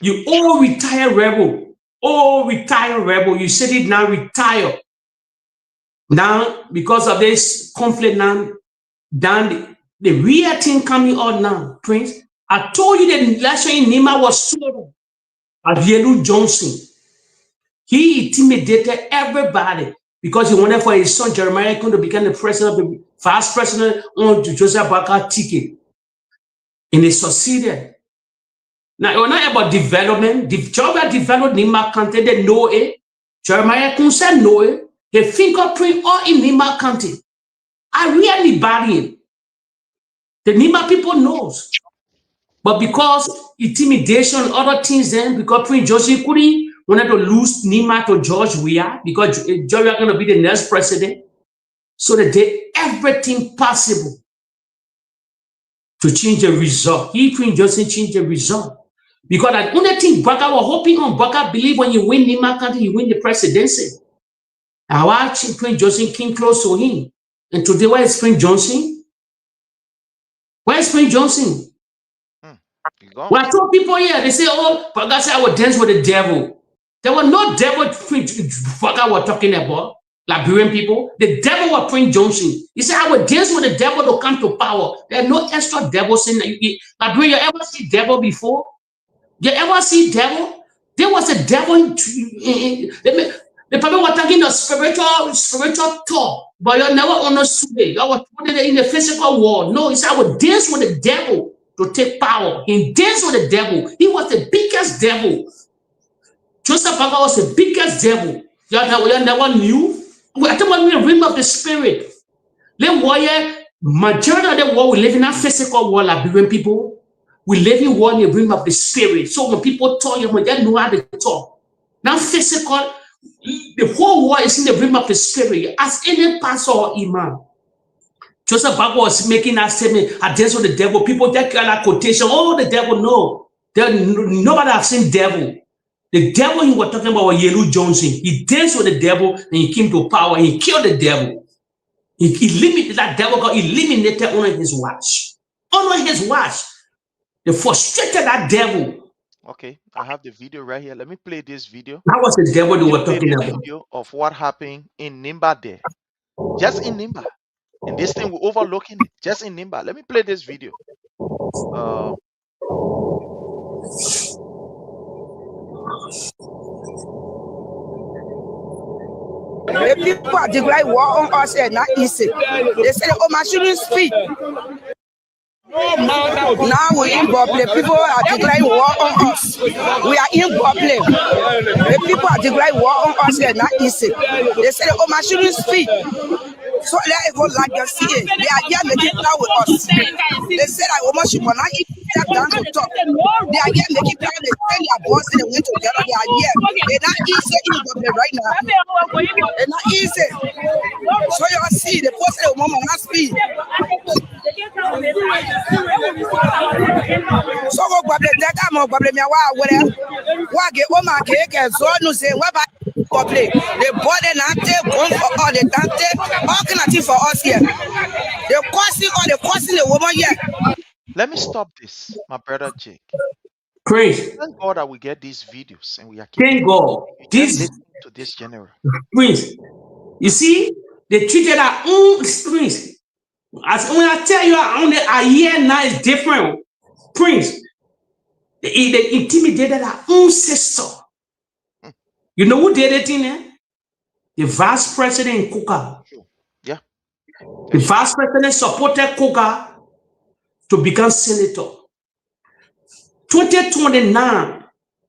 You all retired rebel. All retired rebel. You said it now retire. Now, because of this conflict now, the real thing coming out now, Prince. I told you that the election in Nima was sold at Yelu Johnson. He intimidated everybody because he wanted for his son Jeremiah to become the president, the vice president on the Joseph Baka ticket. And they succeeded. Now, it was not about development. The job that developed Nima County, they know it. Jeremiah Kunse know it. The fingerprint all in Nima County. I really burying. The Nima people knows. But because intimidation, other things then, because Prince Josie Kuri wanted to lose Nima to George Weah, because George Weah going to be the next president. So they did everything possible to change the result. He, Prince Josie, changed the result. Because the only thing Baka was hoping on, Baka believe when you win Nima County, you win the presidency. And why Prince Johnson came close to him. And today, where is Prince Johnson? Where is Prince Johnson? When I told people here, they say, oh, Baka said I would dance with the devil. There was no devil Baka was talking about, Liberian people. The devil was Prince Johnson. He said, I would dance with the devil to come to power. There's no extra devils in Liberian. You ever see devil before? You ever see devil? There was a devil the people were talking the spiritual talk, but you never understood it. You were putting it in the physical world. No, he said, I would dance with the devil to take power. He danced with the devil. He was the biggest devil. Joseph Baka was the biggest devil. You never knew. I think when we realm of the spirit, the warrior, majority of the world, we live in a physical world, Liberian people. We live in one in the realm of the spirit. So when people talk, you just know how to talk. Now physical, the whole world is in the realm of the spirit. As any pastor or imam, Joseph Baka was making that statement, I dance with the devil. People take that quotation, oh, the devil, no. Nobody have seen devil. The devil he was talking about was Yelu Johnson. He danced with the devil and he came to power. And he killed the devil. He eliminated that devil, got eliminated on his watch. On his watch. They frustrated that devil. Okay, I have the video right here. Let me play this video. That was the devil they were talking about. Video of what happened in Nimba there. Just in Nimba. And this thing we're overlooking it. Just in Nimba. Let me play this video. The people are declaring war on us and not easy. They say, oh, my shouldn't speak. Now we're in problem. People are declaring war on us. We are in problem. The people are declaring war on us and not easy. They say, oh, my shouldn't speak. So let it go like you see it. They are here making plan with us. They said I almost should not even step down to talk. They are here making plan. They send their boss and they went together. They are here. They're not easy in the government right now. They're not easy. So you see, the post the woman not speed. So go grab the deck. I'm going to grab me a while. What get on my cake and so no say what about play. The body not take going for all the dante, all kind of thing for us here. The causing the woman here. Let me stop this, my brother Jake. Prince. Thank God that we get these videos and we are keeping. Thank God. Just listen to this general. Prince, you see, they treated our own Prince. As when I tell you, a year now is different. Prince, they intimidated our own sister. You know who did it in there? The vice president in Kuka. Yeah. The vice president supported Kuka to become senator. 2029,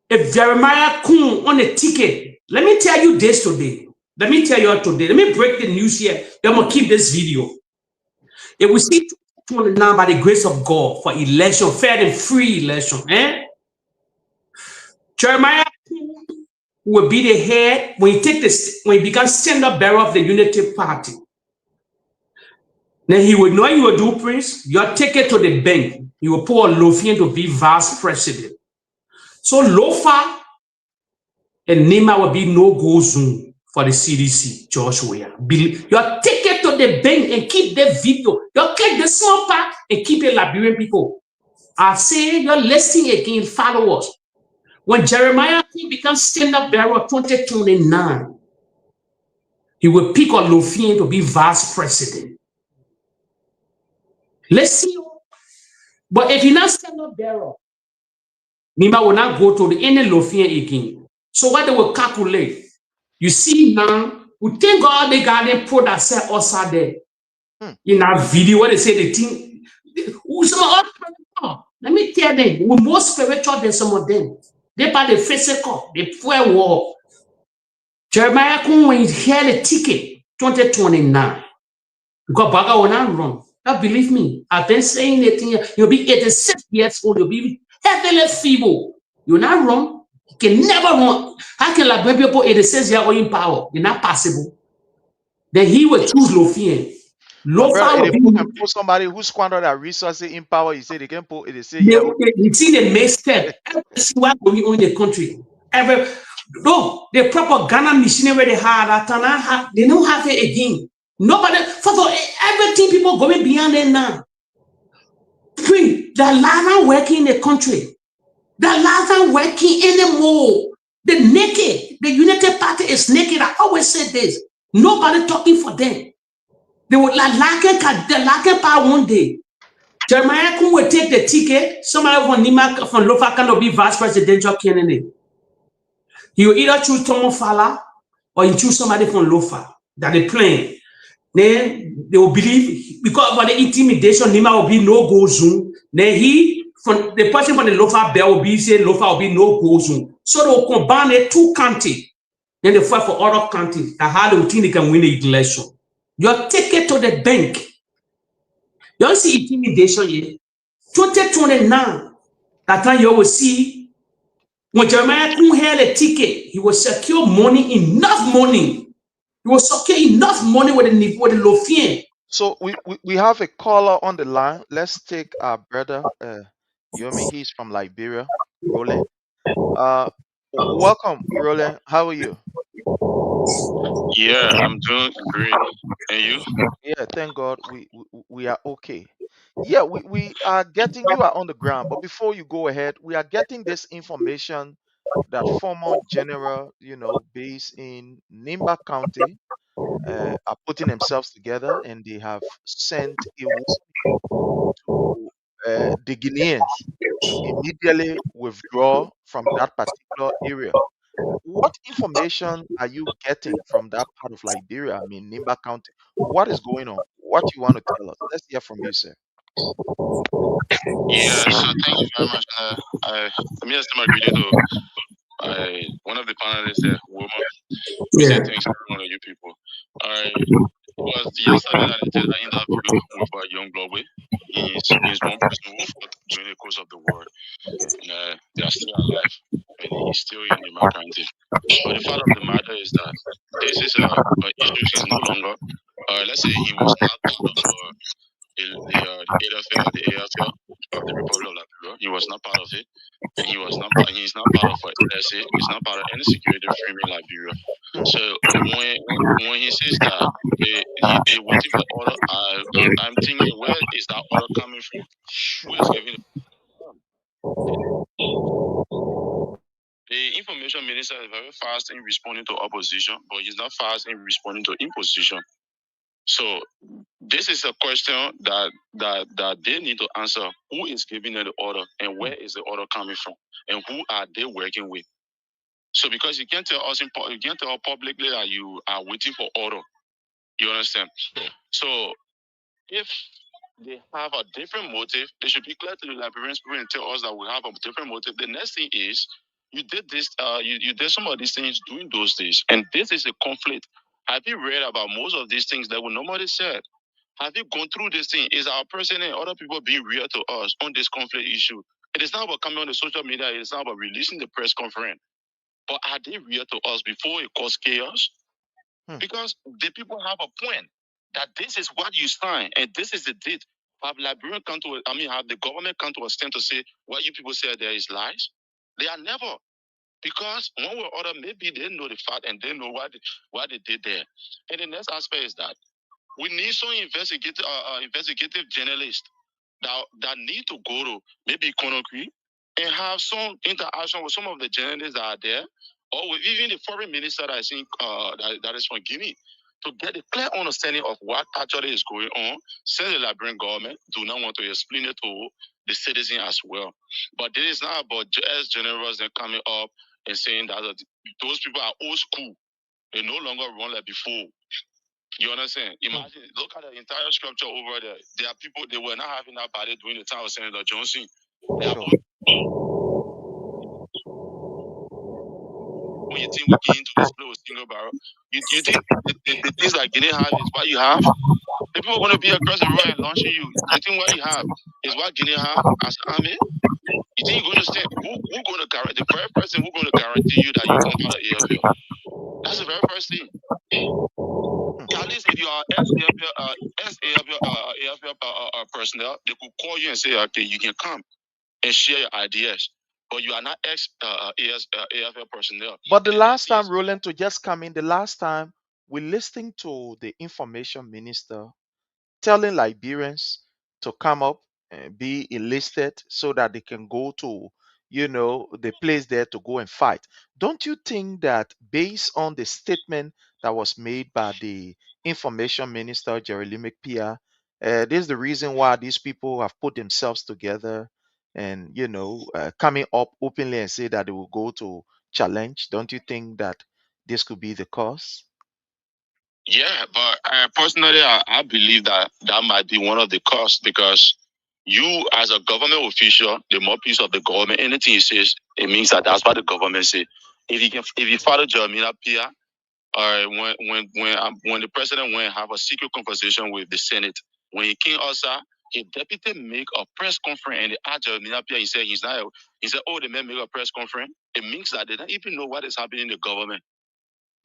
if Jeremiah Kun on a ticket, let me tell you this today. Let me tell you today. Let me break the news here. Then I'm going to keep this video. If we see 2029 by the grace of God for election, fair and free election, Jeremiah will be the head when he becomes stand-up bearer of the Unity Party. Then he will know you will do, Prince. You'll take it to the bank. You will put Lofa to be vice president. So Lofa and Nima will be no-go zone for the CDC, George Weah. You'll take it to the bank and keep the video. You'll click the small part and keep it Liberian people. I say you're listening again, followers. When Jeremiah becomes stand-up bearer 2029, he will pick on Lofa to be vice president. Let's see. But if he not stand-up bearer, Nima will not go to any Lofa again. So what they will calculate, you see now, we thank God they got them put that set us out there. In that video where they say the thing, let me tell them, we're more spiritual than some of them. They part the physical, they pray war. Jeremiah when he had a ticket, 2029. Because Baga will not run. Now believe me, I've been saying it. You'll be 86 years old, you'll be heavily feeble. You're not wrong. You can never run. How can like people 86 years old in power? It's not possible. Then he will choose Lofa. Lofa will can put somebody who squandered their resources in power. You say they can put it. They say yeah. It's in the main step. Every going on in the country. No, the proper Ghana machinery they had, they don't have it again. Nobody for everything people going beyond it now. The lava working in the country. The lava working anymore. The naked, the Unity Party is naked. I always say this. Nobody talking for them. They would like power one day. Jeremiah Kun will take the ticket. Somebody from Lofa cannot be vice presidential candidate. He will either choose Tomo Fala or he choose somebody from Lofa that they playing. Then they will believe because of the intimidation, Nima will be no-go zone. Then the person from the Lofa Bell will be say Lofa will be no-go zone. So they will combine the two counties. Then they fight for other counties that how they think they can win the election. You take it to the bank. You don't see intimidation here. 2029, that time you will see when Jeremiah Kun had a ticket, he will secure money, enough money. He will secure enough money with the Lofa. So we have a caller on the line. Let's take our brother Yomi. He's from Liberia. Roland. Welcome, Roland. How are you? Yeah, I'm doing great. And you? Yeah, thank God we are okay. Yeah, we are getting, you are on the ground, but before you go ahead, we are getting this information that former general, based in Nimba County, are putting themselves together and they have sent a warning to the Guineans to immediately withdraw from that particular area. What information are you getting from that part of Liberia? I mean, Nimba County. What is going on? What you want to tell us? Let's hear from you, sir. Yeah, so thank you very much. Let me just my greeting to one of the panelists there, Wilma. We say thanks to one of you people. was yesterday that they did an interview with Young Globe. He's one person who fought during the course of the war. And, they are still alive, and he's still in the McCarthy. But the fact of the matter is that this is a issue. He's no longer. Let's say he was not part of the AFL or the AFL of the Republic of Liberia. He was not part of it, and he's not part of LSA. He's not part of any security frame in Liberia. So when he says that they're waiting for order, I'm thinking, where is that order coming from? Who is giving it? The information minister is very fast in responding to opposition, but he's not fast in responding to imposition. So this is a question that they need to answer. Who is giving them the order, and where is the order coming from, and who are they working with? So because you can't tell us you can't tell publicly that you are waiting for order. You understand? So if they have a different motive, they should be clear to the Liberian people and tell us that we have a different motive. The next thing is you did this, you did some of these things during those days, and this is a conflict. Have you read about most of these things that we normally said? Have you gone through this thing? Is our person and other people being real to us on this conflict issue? It is not about coming on the social media. It is not about releasing the press conference. But are they real to us before it causes chaos? Because the people have a point that this is what you sign and this is the date. Have Liberian come to, have the government come to a stand to say what you people say there is lies? They are never. Because one way or other, maybe they know the fact and they know what they did there. And the next aspect is that we need some investigative journalists that need to go to maybe Conakry and have some interaction with some of the journalists that are there, or with even the foreign minister that is that is from Guinea, to get a clear understanding of what actually is going on, since the Liberian government do not want to explain it to the citizen as well. But this is not about just generals that coming up and saying that those people are old school. They no longer run like before. You understand? Imagine, look at the entire structure over there. There are people, they were not having that body during the time of Senator Johnson. They are when you think we get into this little single barrel, you think the things that Guinea have is what you have? The people are going to be across the road and launching you. You think what you have is what Guinea have as an army? You think you're going to stand? Who going to guarantee? The very person who's going to guarantee you that you come out of AFL? That's the very first thing. At least if you are AFL personnel, they could call you and say, okay, you can come and share your ideas. But you are not AFL personnel. But the last time, Roland, to just come in, the last time we listened to the information minister telling Liberians to come up and be enlisted so that they can go to, the place there to go and fight. Don't you think that based on the statement that was made by the information minister, Jerry Limekpia, this is the reason why these people have put themselves together and, coming up openly and say that they will go to challenge? Don't you think that this could be the cause? Yeah, but personally, I believe that might be one of the costs, because you, as a government official, the mouthpiece of the government, anything he says, it means that that's what the government say. If you follow Jeremiah Pia, when the president went and have a secret conversation with the Senate, when he came outside, his deputy make a press conference and they asked Jeremiah Pia, he said, oh, the man make a press conference. It means that they don't even know what is happening in the government.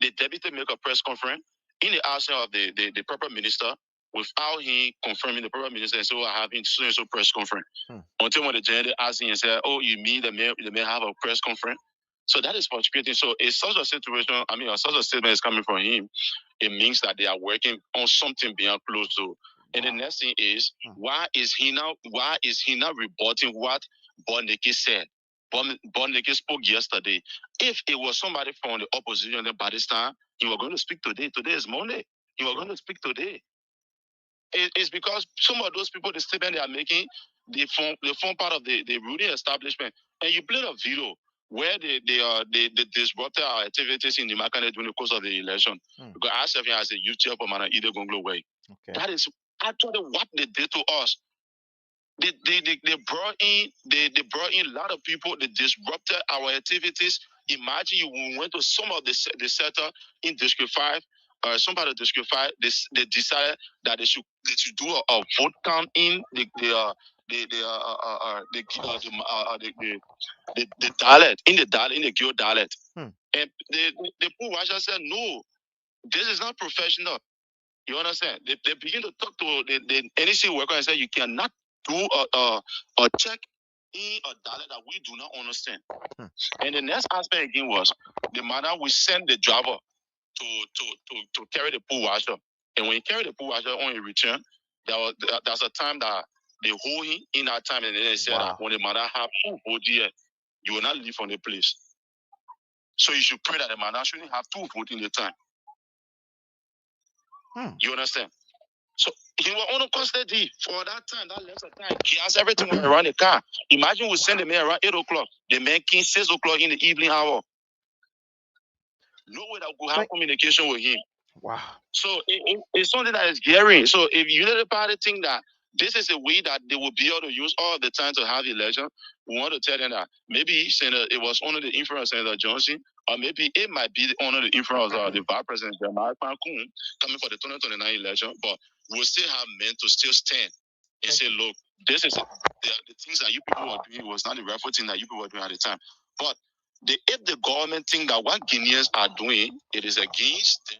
The deputy make a press conference in the absence of the proper minister, without him confirming the proper minister, and so I have so and so press conference. Until when the general asked him and said, oh, you mean the man have a press conference? So that is frustrating. So if such a situation, such a statement is coming from him, it means that they are working on something beyond close to. And the next thing is, why is he now rebutting what Boneke said? Boneke spoke yesterday. If it was somebody from the opposition, then by this time, he was going to speak today. Today is Monday. He was going to speak today. It's because some of those people, the statement they are making, they form part of the ruling establishment. And you played a video where they disrupted our activities in the Makane during the course of the election. Because I serve as a youth chairperson at Ide Gonglo Way. Okay. That is actually what they did to us. They brought in a lot of people. They disrupted our activities. Imagine we went to some of the sector in District 5. somebody disqualified. They decided that they should do a vote count in the dialect, in the Geo dialect. And the poor watcher said, no, this is not professional. You understand? They begin to talk to the NEC worker and say, you cannot do a check in a dialect that we do not understand. And the next aspect again was the manner we send the driver to carry the pool washer. And when you carry the pool washer on your return, there's a time that they hold him in that time, and then they said that when the mother have two votes here, you will not leave from the place. So you should pray that the mother shouldn't have two votes in the time. You understand? So he was on a custody for that time, that length of time. He has everything around the car. Imagine we send the man around 8 o'clock. The man came 6 o'clock in the evening hour. No way that we could have communication with him. Wow. So it's something that is scary. So if you let the party think that this is a way that they will be able to use all the time to have election, we want to tell them that maybe Senator, it was under the influence of Senator Johnson, or maybe it might be under the influence of the Vice President Jamal Pankun coming for the 2029 election, but we'll still have men to still stand and say, look, this is the things that you people were doing was not the rightful thing that you people were doing at the time. But if the government think that what Guineans are doing, it is against them,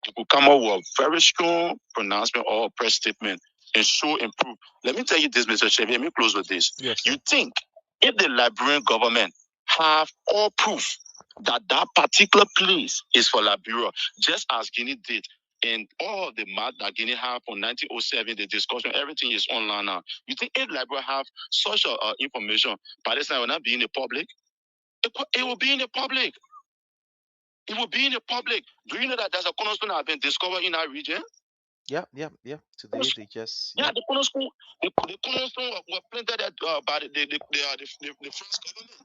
you could come up with a very strong pronouncement or a press statement and show and prove. Let me tell you this, Mr. Chevy, let me close with this. Yes, you think if the Liberian government have all proof that that particular place is for Liberia, just as Guinea did, and all the map that Guinea have from 1907, the discussion, everything is online now. You think if Liberia have such information, by this time it will not be in the public? It will be in the public. It will be in the public. Do you know that there's a cornerstone that has been discovered in our region? Yeah. Today they just the cornerstone, the cornerstone were planted by the French government.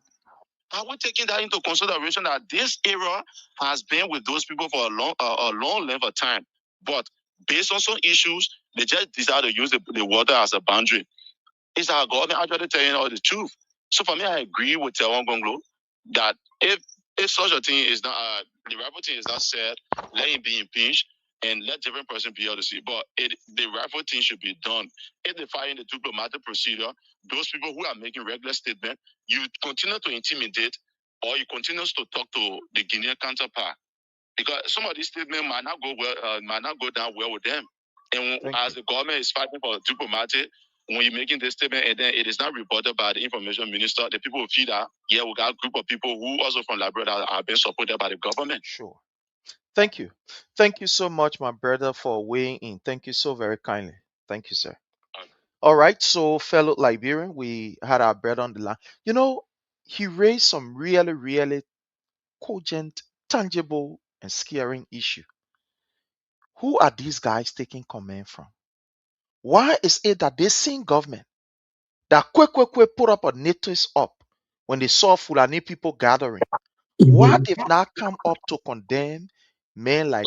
Are we taking that into consideration that this era has been with those people for a long length of time, but based on some issues, they just decided to use the water as a boundary? Is our government actually telling all the truth? So for me, I agree with Taiwan Gonglo that if such a thing is not the rightful thing is not said, let him be impeached and let different person be able to see. But the rightful thing should be done. If they file in the diplomatic procedure, those people who are making regular statements, you continue to intimidate or you continue to talk to the Guinean counterpart, because some of these statements might not go well, might not go down well with them. And as the government is fighting for diplomatic, when you're making this statement and then it is not reported by the information minister, the people will feel that, yeah, we got a group of people who also from Liberia that are being supported by the government. Sure. Thank you. Thank you so much, my brother, for weighing in. Thank you so very kindly. Thank you, sir. All right. So, fellow Liberian, we had our brother on the line. You know, he raised some really, really cogent, tangible, and scaring issue. Who are these guys taking command from? Why is it that this same government that quick put up a notice up when they saw Fulani people gathering? Why they've not come up to condemn men like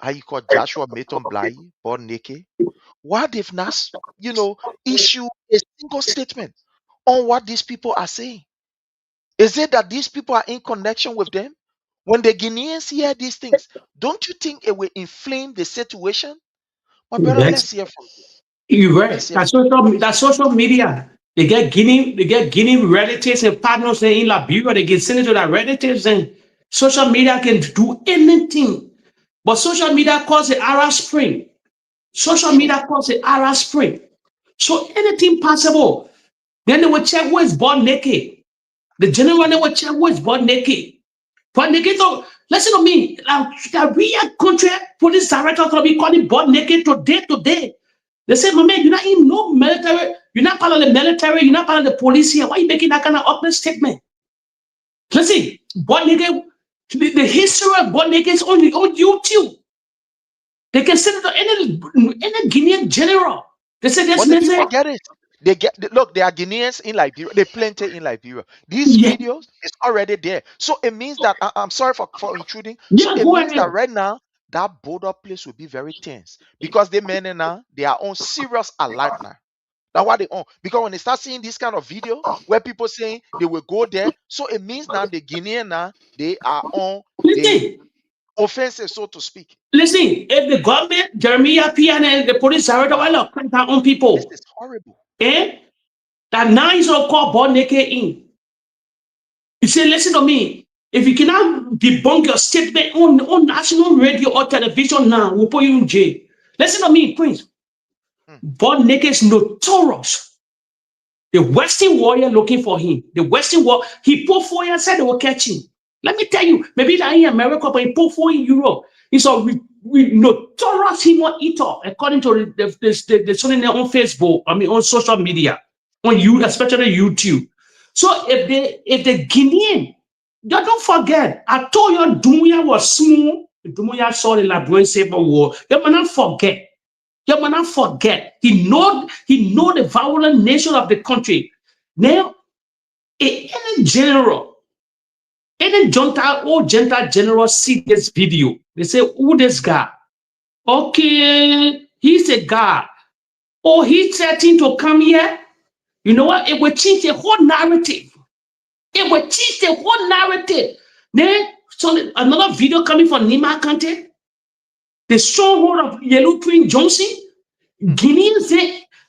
how you call Joshua Mayton Blai, born naked? Why they've not, issue a single statement on what these people are saying? Is it that these people are in connection with them? When the Guineans hear these things, don't you think it will inflame the situation? My brother, let's hear from you. You're right. That social media. They get Guinea relatives and partners in Liberia. They get sent it to their relatives, and social media can do anything. But social media caused the Arab Spring. Social media caused the Arab Spring. So anything possible. Then they will check who is born naked. The general they will check who is born naked. But naked, so listen to me. The real country police director gonna be calling born naked today. They say, my man, you're not in no military, you're not part of the military, you're not part of the police here. Why are you making that kind of open statement? Listen, born naked, the history of born naked is on YouTube. They can send it to any Guinean general. They say this But the people get it. Look, there are Guineans in Liberia. They plenty in Liberia. These videos is already there. So it means that I'm sorry for intruding. So it means that right now that border place will be very tense because the men now they are on serious alert now. That's what they on. Because when they start seeing this kind of video where people saying they will go there, so it means now the Guinean now they are on. offensive, so to speak. Listen, if the government, Jeremiah P and the police director will crack down on people, This is horrible. that now is all called born naked in. You say, listen to me. If you cannot debunk your statement on national radio or television now, we'll put you in jail. Listen to me, Prince. Born naked is notorious. The Western warrior looking for him. The Western war, he put 4 years said they will catch him. Let me tell you, maybe that in America, but he put 4 in Europe. He's a notorious human eater, according to the something on Facebook, on social media, on you, especially YouTube. So if the Guinean, don't forget, I told you Dumbuya was small. Dumbuya saw the Liberian Civil War. You cannot forget. You cannot forget. He know the violent nature of the country. Now, any general, any gentle general see this video, they say, who this guy? Okay, he's a guy. Oh, he's threatening to come here. You know what? It will change the whole narrative. It will change the whole narrative. Then, so another video coming from Nima Kante, the stronghold of Yellow Queen Johnson. Guineans,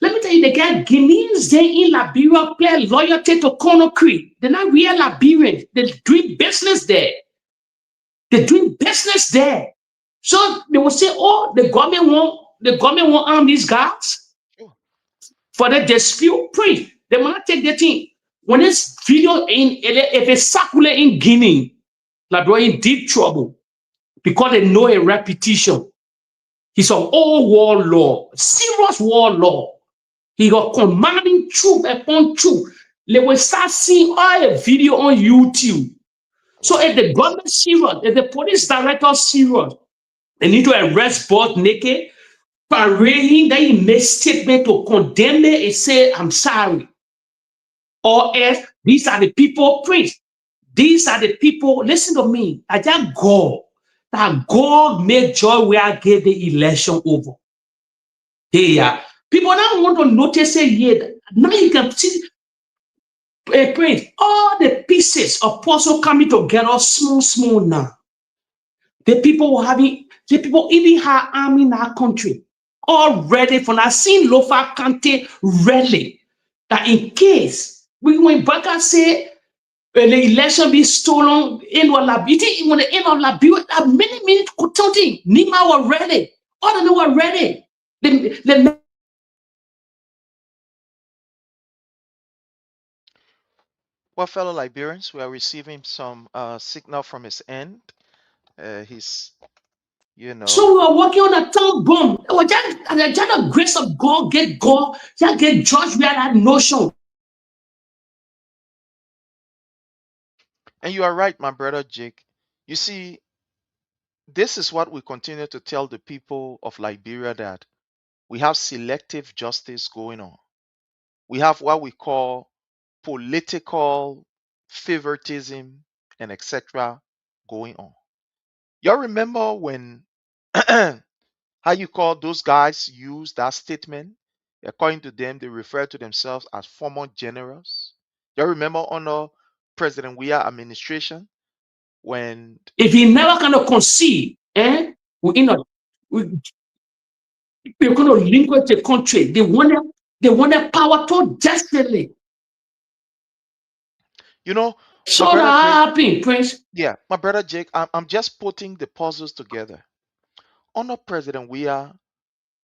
let me tell you, the guy, Guineans in Liberia play loyalty to Conakry. They're not real Liberians. They're doing business there. They're doing business there. So they will say, oh, the government won't arm these guys for the dispute. Pray. They will not take the thing. When this video if it's circulate in Guinea, Liberia in deep trouble because they know a repetition. He's an old warlord, serious warlord. He got commanding troop upon troop. They will start seeing all the video on YouTube. So if the government serious, if the police director serious, they need to arrest both naked, parading that he made statement to condemn it and say, I'm sorry. Or if these are the people, Prince, these are the people, listen to me, I just go. That God made joy where I gave the election over. Yeah. People don't want to notice it yet. Now you can see Prince, all the pieces of puzzle coming together small now. The people even have army in our country. All ready for now. Seeing Lofa Kante ready. That in case we went back and say when the election be stolen in Liberia, when the end of Liberia, many could tell you, Nima were ready. All of them were ready. Well, fellow Liberians, we are receiving some signal from his end. He's, So we are working on a town bomb. It was just the grace of God, just get judged. We had that notion. And you are right, my brother Jake. You see, this is what we continue to tell the people of Liberia, that we have selective justice going on. We have what we call political favoritism and etc. going on. Y'all remember when how you call those guys use that statement? According to them, they refer to themselves as former generals. Y'all remember under President Weah administration when if he never kind of concede, we're going to link with the country. They wanted power too desperately. So that happened, Prince. Yeah, my brother Jake, I'm just putting the puzzles together. Under President Weah,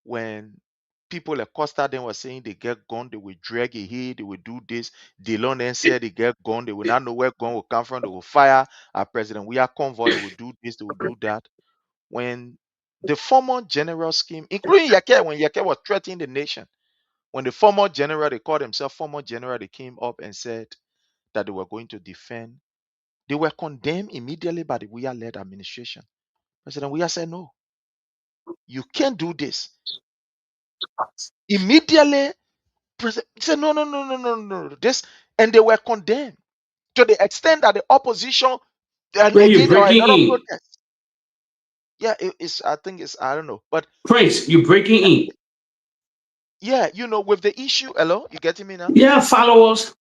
when people like Costa then were saying they get gun, they will drag a head, they will do this. Delon then said they get gun, they will not know where gun will come from, they will fire at President Weah convoy, they will do this, they will do that. When the former general scheme, including Yake, when Yake was threatening the nation, when the former general, they called themselves former general, they came up and said that they were going to defend. They were condemned immediately by the Weah-led administration. President Weah said, no, you can't do this. Immediately, President said, no, this, and they were condemned to the extent that the opposition, and Where again, you there were breaking another in? protest. Yeah, I think it's, I don't know, but Prince, you breaking in? Yeah, with the issue. Hello, you getting me now? Yeah, followers.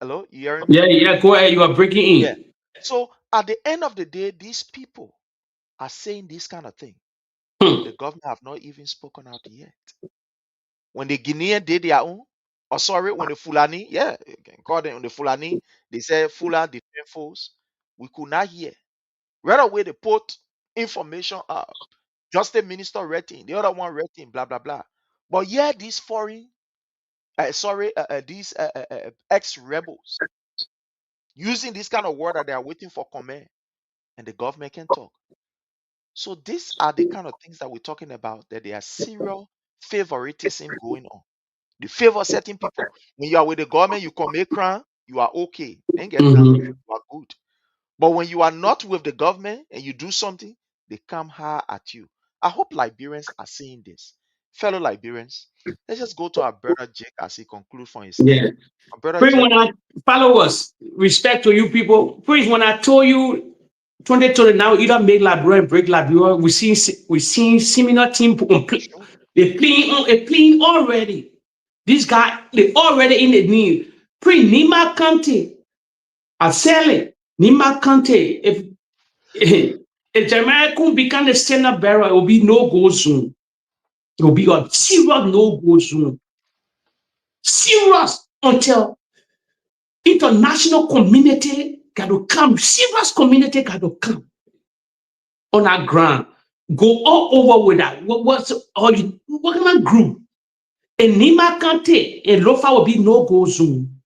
Hello, you hearing me? Yeah, go ahead. You are breaking in. Yeah. So at the end of the day, these people are saying this kind of thing. The government have not even spoken out yet. When the Guinean did their own, or sorry, when the Fulani, yeah, according to the Fulani, they say Fulani defend force. We could not hear. Right away, they put information up. Just the minister rating, the other one rating, blah blah blah. But yeah, these foreign, these ex-rebels using this kind of word that they are waiting for comment, and the government can talk. So these are the kind of things that we're talking about. That there are serial favoritism going on. They favor certain people. When you are with the government, you commit crime, you are okay. Then get crime with you, you are good. But when you are not with the government and you do something, they come hard at you. I hope Liberians are seeing this. Fellow Liberians, let's just go to our brother Jake as he concludes for his Yeah. end. Our brother Prince, Jake. when I follow us, respect to you people. Prince, when I told you 2020 now either make Liberia and break Liberia, we seen similar team they playing already. This guy, they already in the need. Prince Nima Kante, I sell it. Nima Kante, if Jeremiah couldn't become the standard bearer, it will be no go zone. It will be a serious no go zone. Serious until international community got to come. Serious community got to come on our ground. Go all over with that. What kind of group? And Nima Kante and Lofa will be no go zone.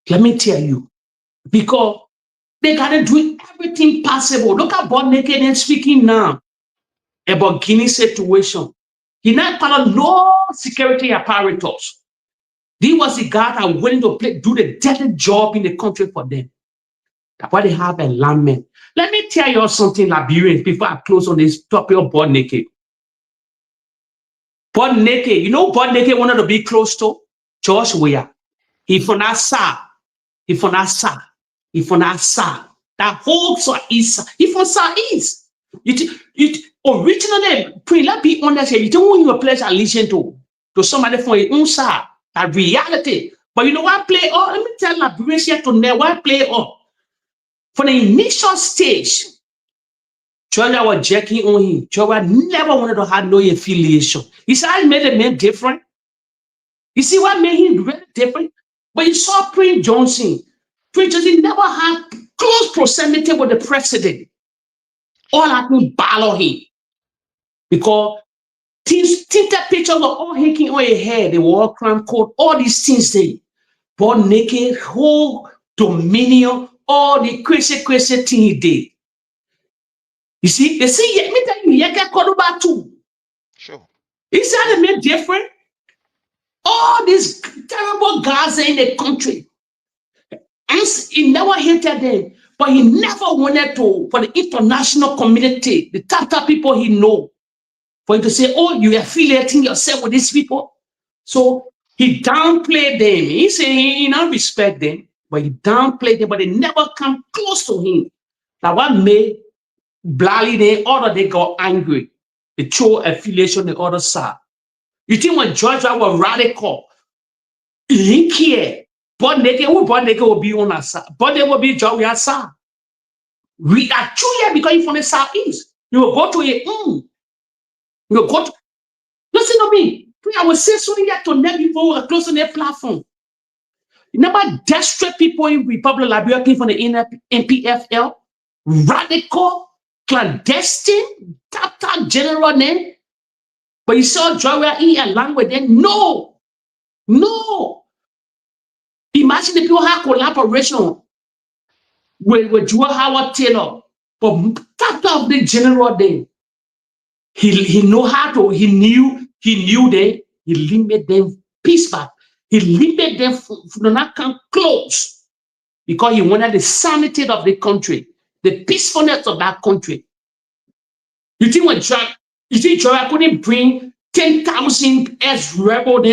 Let me tell you, because they gotta do everything possible. Look at Bob Naked and speaking now about Guinea situation. He not part of no security apparatus. He was the guy that willing to do the dirty job in the country for them. That's why they have a landman. Let me tell you something, Liberians, before I close on this topic of Bob Naked. Bob Naked, you know Bob Naked wanted to be close to? George Weah. He from that side. He from that side. He from that side. That whole southeast. He from southeast. Originally, let's be honest here. You don't want your pledge allegiance to somebody from your own side. That reality. But you know what play on? Let me tell Liberians here to know what play on. For the initial stage, Georgia was jacking on him. Georgia never wanted to have no affiliation. You see how he made the man different? You see what made him really different? But you saw Prince Johnson. Prince Johnson never had close proximity with the president. All I can battle him. Because tinted pictures of all hanging on your head, the war crime code, all these things they born naked, whole dominion, all the crazy thing he did. You see, they say, yeah, me tell you, you get called about too. Sure. You see how they made different? All these terrible guys in the country. And he never hated them, but he never wanted to, for the international community, the top people he know, for him to say, oh, you're affiliating yourself with these people. So he downplayed them. He said he don't respect them, but he downplayed them, but they never come close to him. Now what made Blally they order they got angry. They throw affiliation on the other side. You think when Georgia was radical, he didn't care. But naked will be on our side. But they will be Georgia side. We are true here because you're from the southeast. You will go to a you will go to listen to me. I will say something here to them people who are close on their platform. You know about desperate people in Republic of Liberia came from the NPFL, radical, clandestine, top general name. But you saw Georgia eat along with them. No. Imagine the people have collaboration with Joe Howard Taylor. But top of the general then. He knew how to, he knew they, he limited them peace back. He limited them from not come close because he wanted the sanity of the country, the peacefulness of that country. You think when Joy couldn't bring 10,000 ex-rebels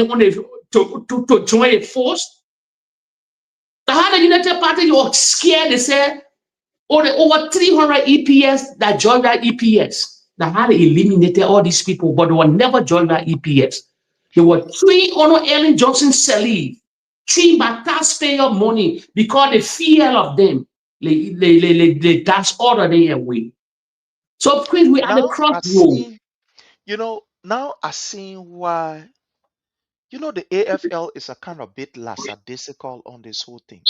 to join a force? The how the United Party, you were scared, they said, over 300 EPS that joined that EPS. That had eliminated all these people, but they were never joined by EPS. There were 3 Honor Ellen Johnson Sally, 3 by taxpayer money because the fear of them. they dance all the day away. So Prince, we are the Now I crossroad. see, now I see why, the AFL is a kind of bit lackadaisical on this whole thing.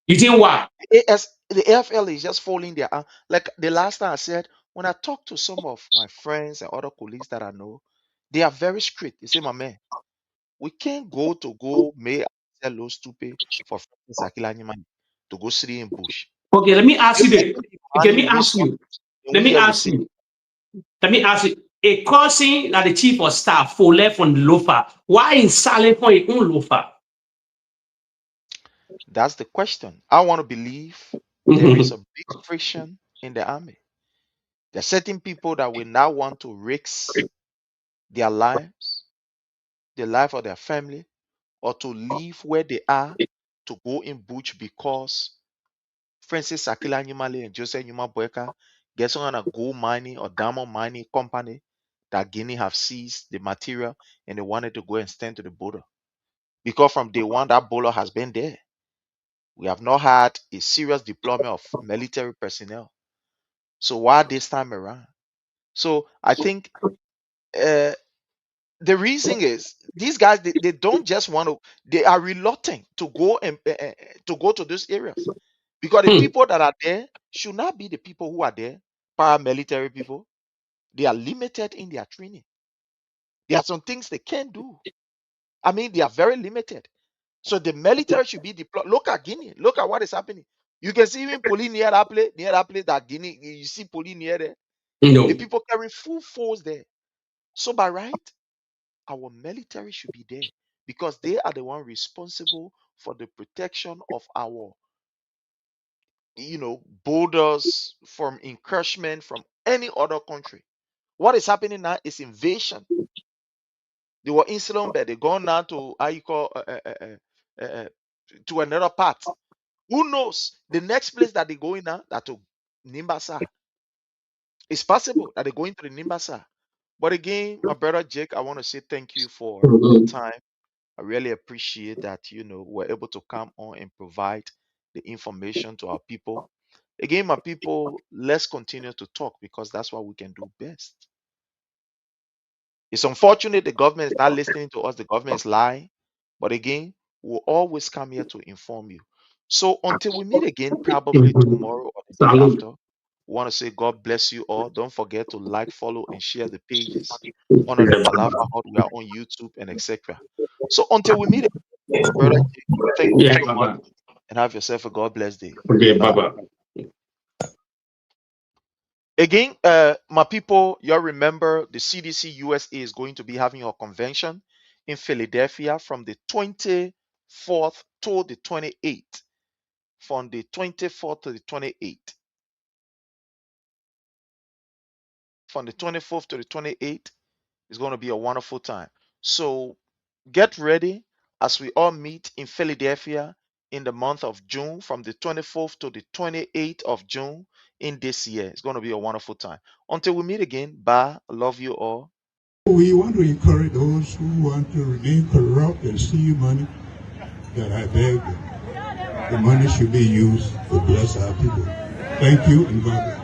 You think why? The AFL is just following their arm. Like the last time I said, when I talk to some of my friends and other colleagues that I know, they are very strict. They say, my man, we can't go May Low Stupid for Francis Akila Nyimani to go sit in bush. Okay, let me ask you this. Let me ask you. A cousin that the chief of staff for left on Lofa. Why in silent for your own Lofa? That's the question. I want to believe there is a big friction in the army. There are certain people that will now want to risk their lives, the life of their family, or to leave where they are to go in bush because Francis Akila Nyimale and Joseph Nyuma Boyka get on a gold mining or diamond mining company that Guinea have seized the material and they wanted to go and stand to the border. Because from day one, that border has been there. We have not had a serious deployment of military personnel. So why this time around? So I think the reason is these guys they don't just want to. They are reluctant to go and to go to those areas because the people that are there should not be the people who are there. Paramilitary people, they are limited in their training. There are some things they can't do. I mean, they are very limited. So the military should be deployed. Look at Guinea. Look at what is happening. You can see even police near that place that Guinea. You see police near there. No. The people carry full force there. So by right, our military should be there because they are the one responsible for the protection of our, borders from encroachment from any other country. What is happening now is invasion. They were in Silombe. They gone now to to another part. Who knows? The next place that they go in now, that to Nimbasa. It's possible that they go into the Nimbasa. But again, my brother Jake, I want to say thank you for your time. I really appreciate that, we're able to come on and provide the information to our people. Again, my people, let's continue to talk because that's what we can do best. It's unfortunate the government is not listening to us. The government is lying. But again, we'll always come here to inform you. So until we meet again, probably tomorrow or the day after, we want to say God bless you all. Don't forget to like, follow, and share the pages under the Palava Hut. We are on YouTube and etc. So until we meet again, my brother, thank you so much and have yourself a God bless day. Okay, bye-bye. Again, my people, you remember the CDC USA is going to be having a convention in Philadelphia from the 24th to the 28th. From the 24th to the 28th. From the 24th to the 28th is going to be a wonderful time. So get ready as we all meet in Philadelphia in the month of June from the 24th to the 28th of June in this year. It's going to be a wonderful time. Until we meet again, bye. I love you all. We want to encourage those who want to remain corrupt and steal money, that I beg them. The money should be used to bless our people. Thank you and God bless.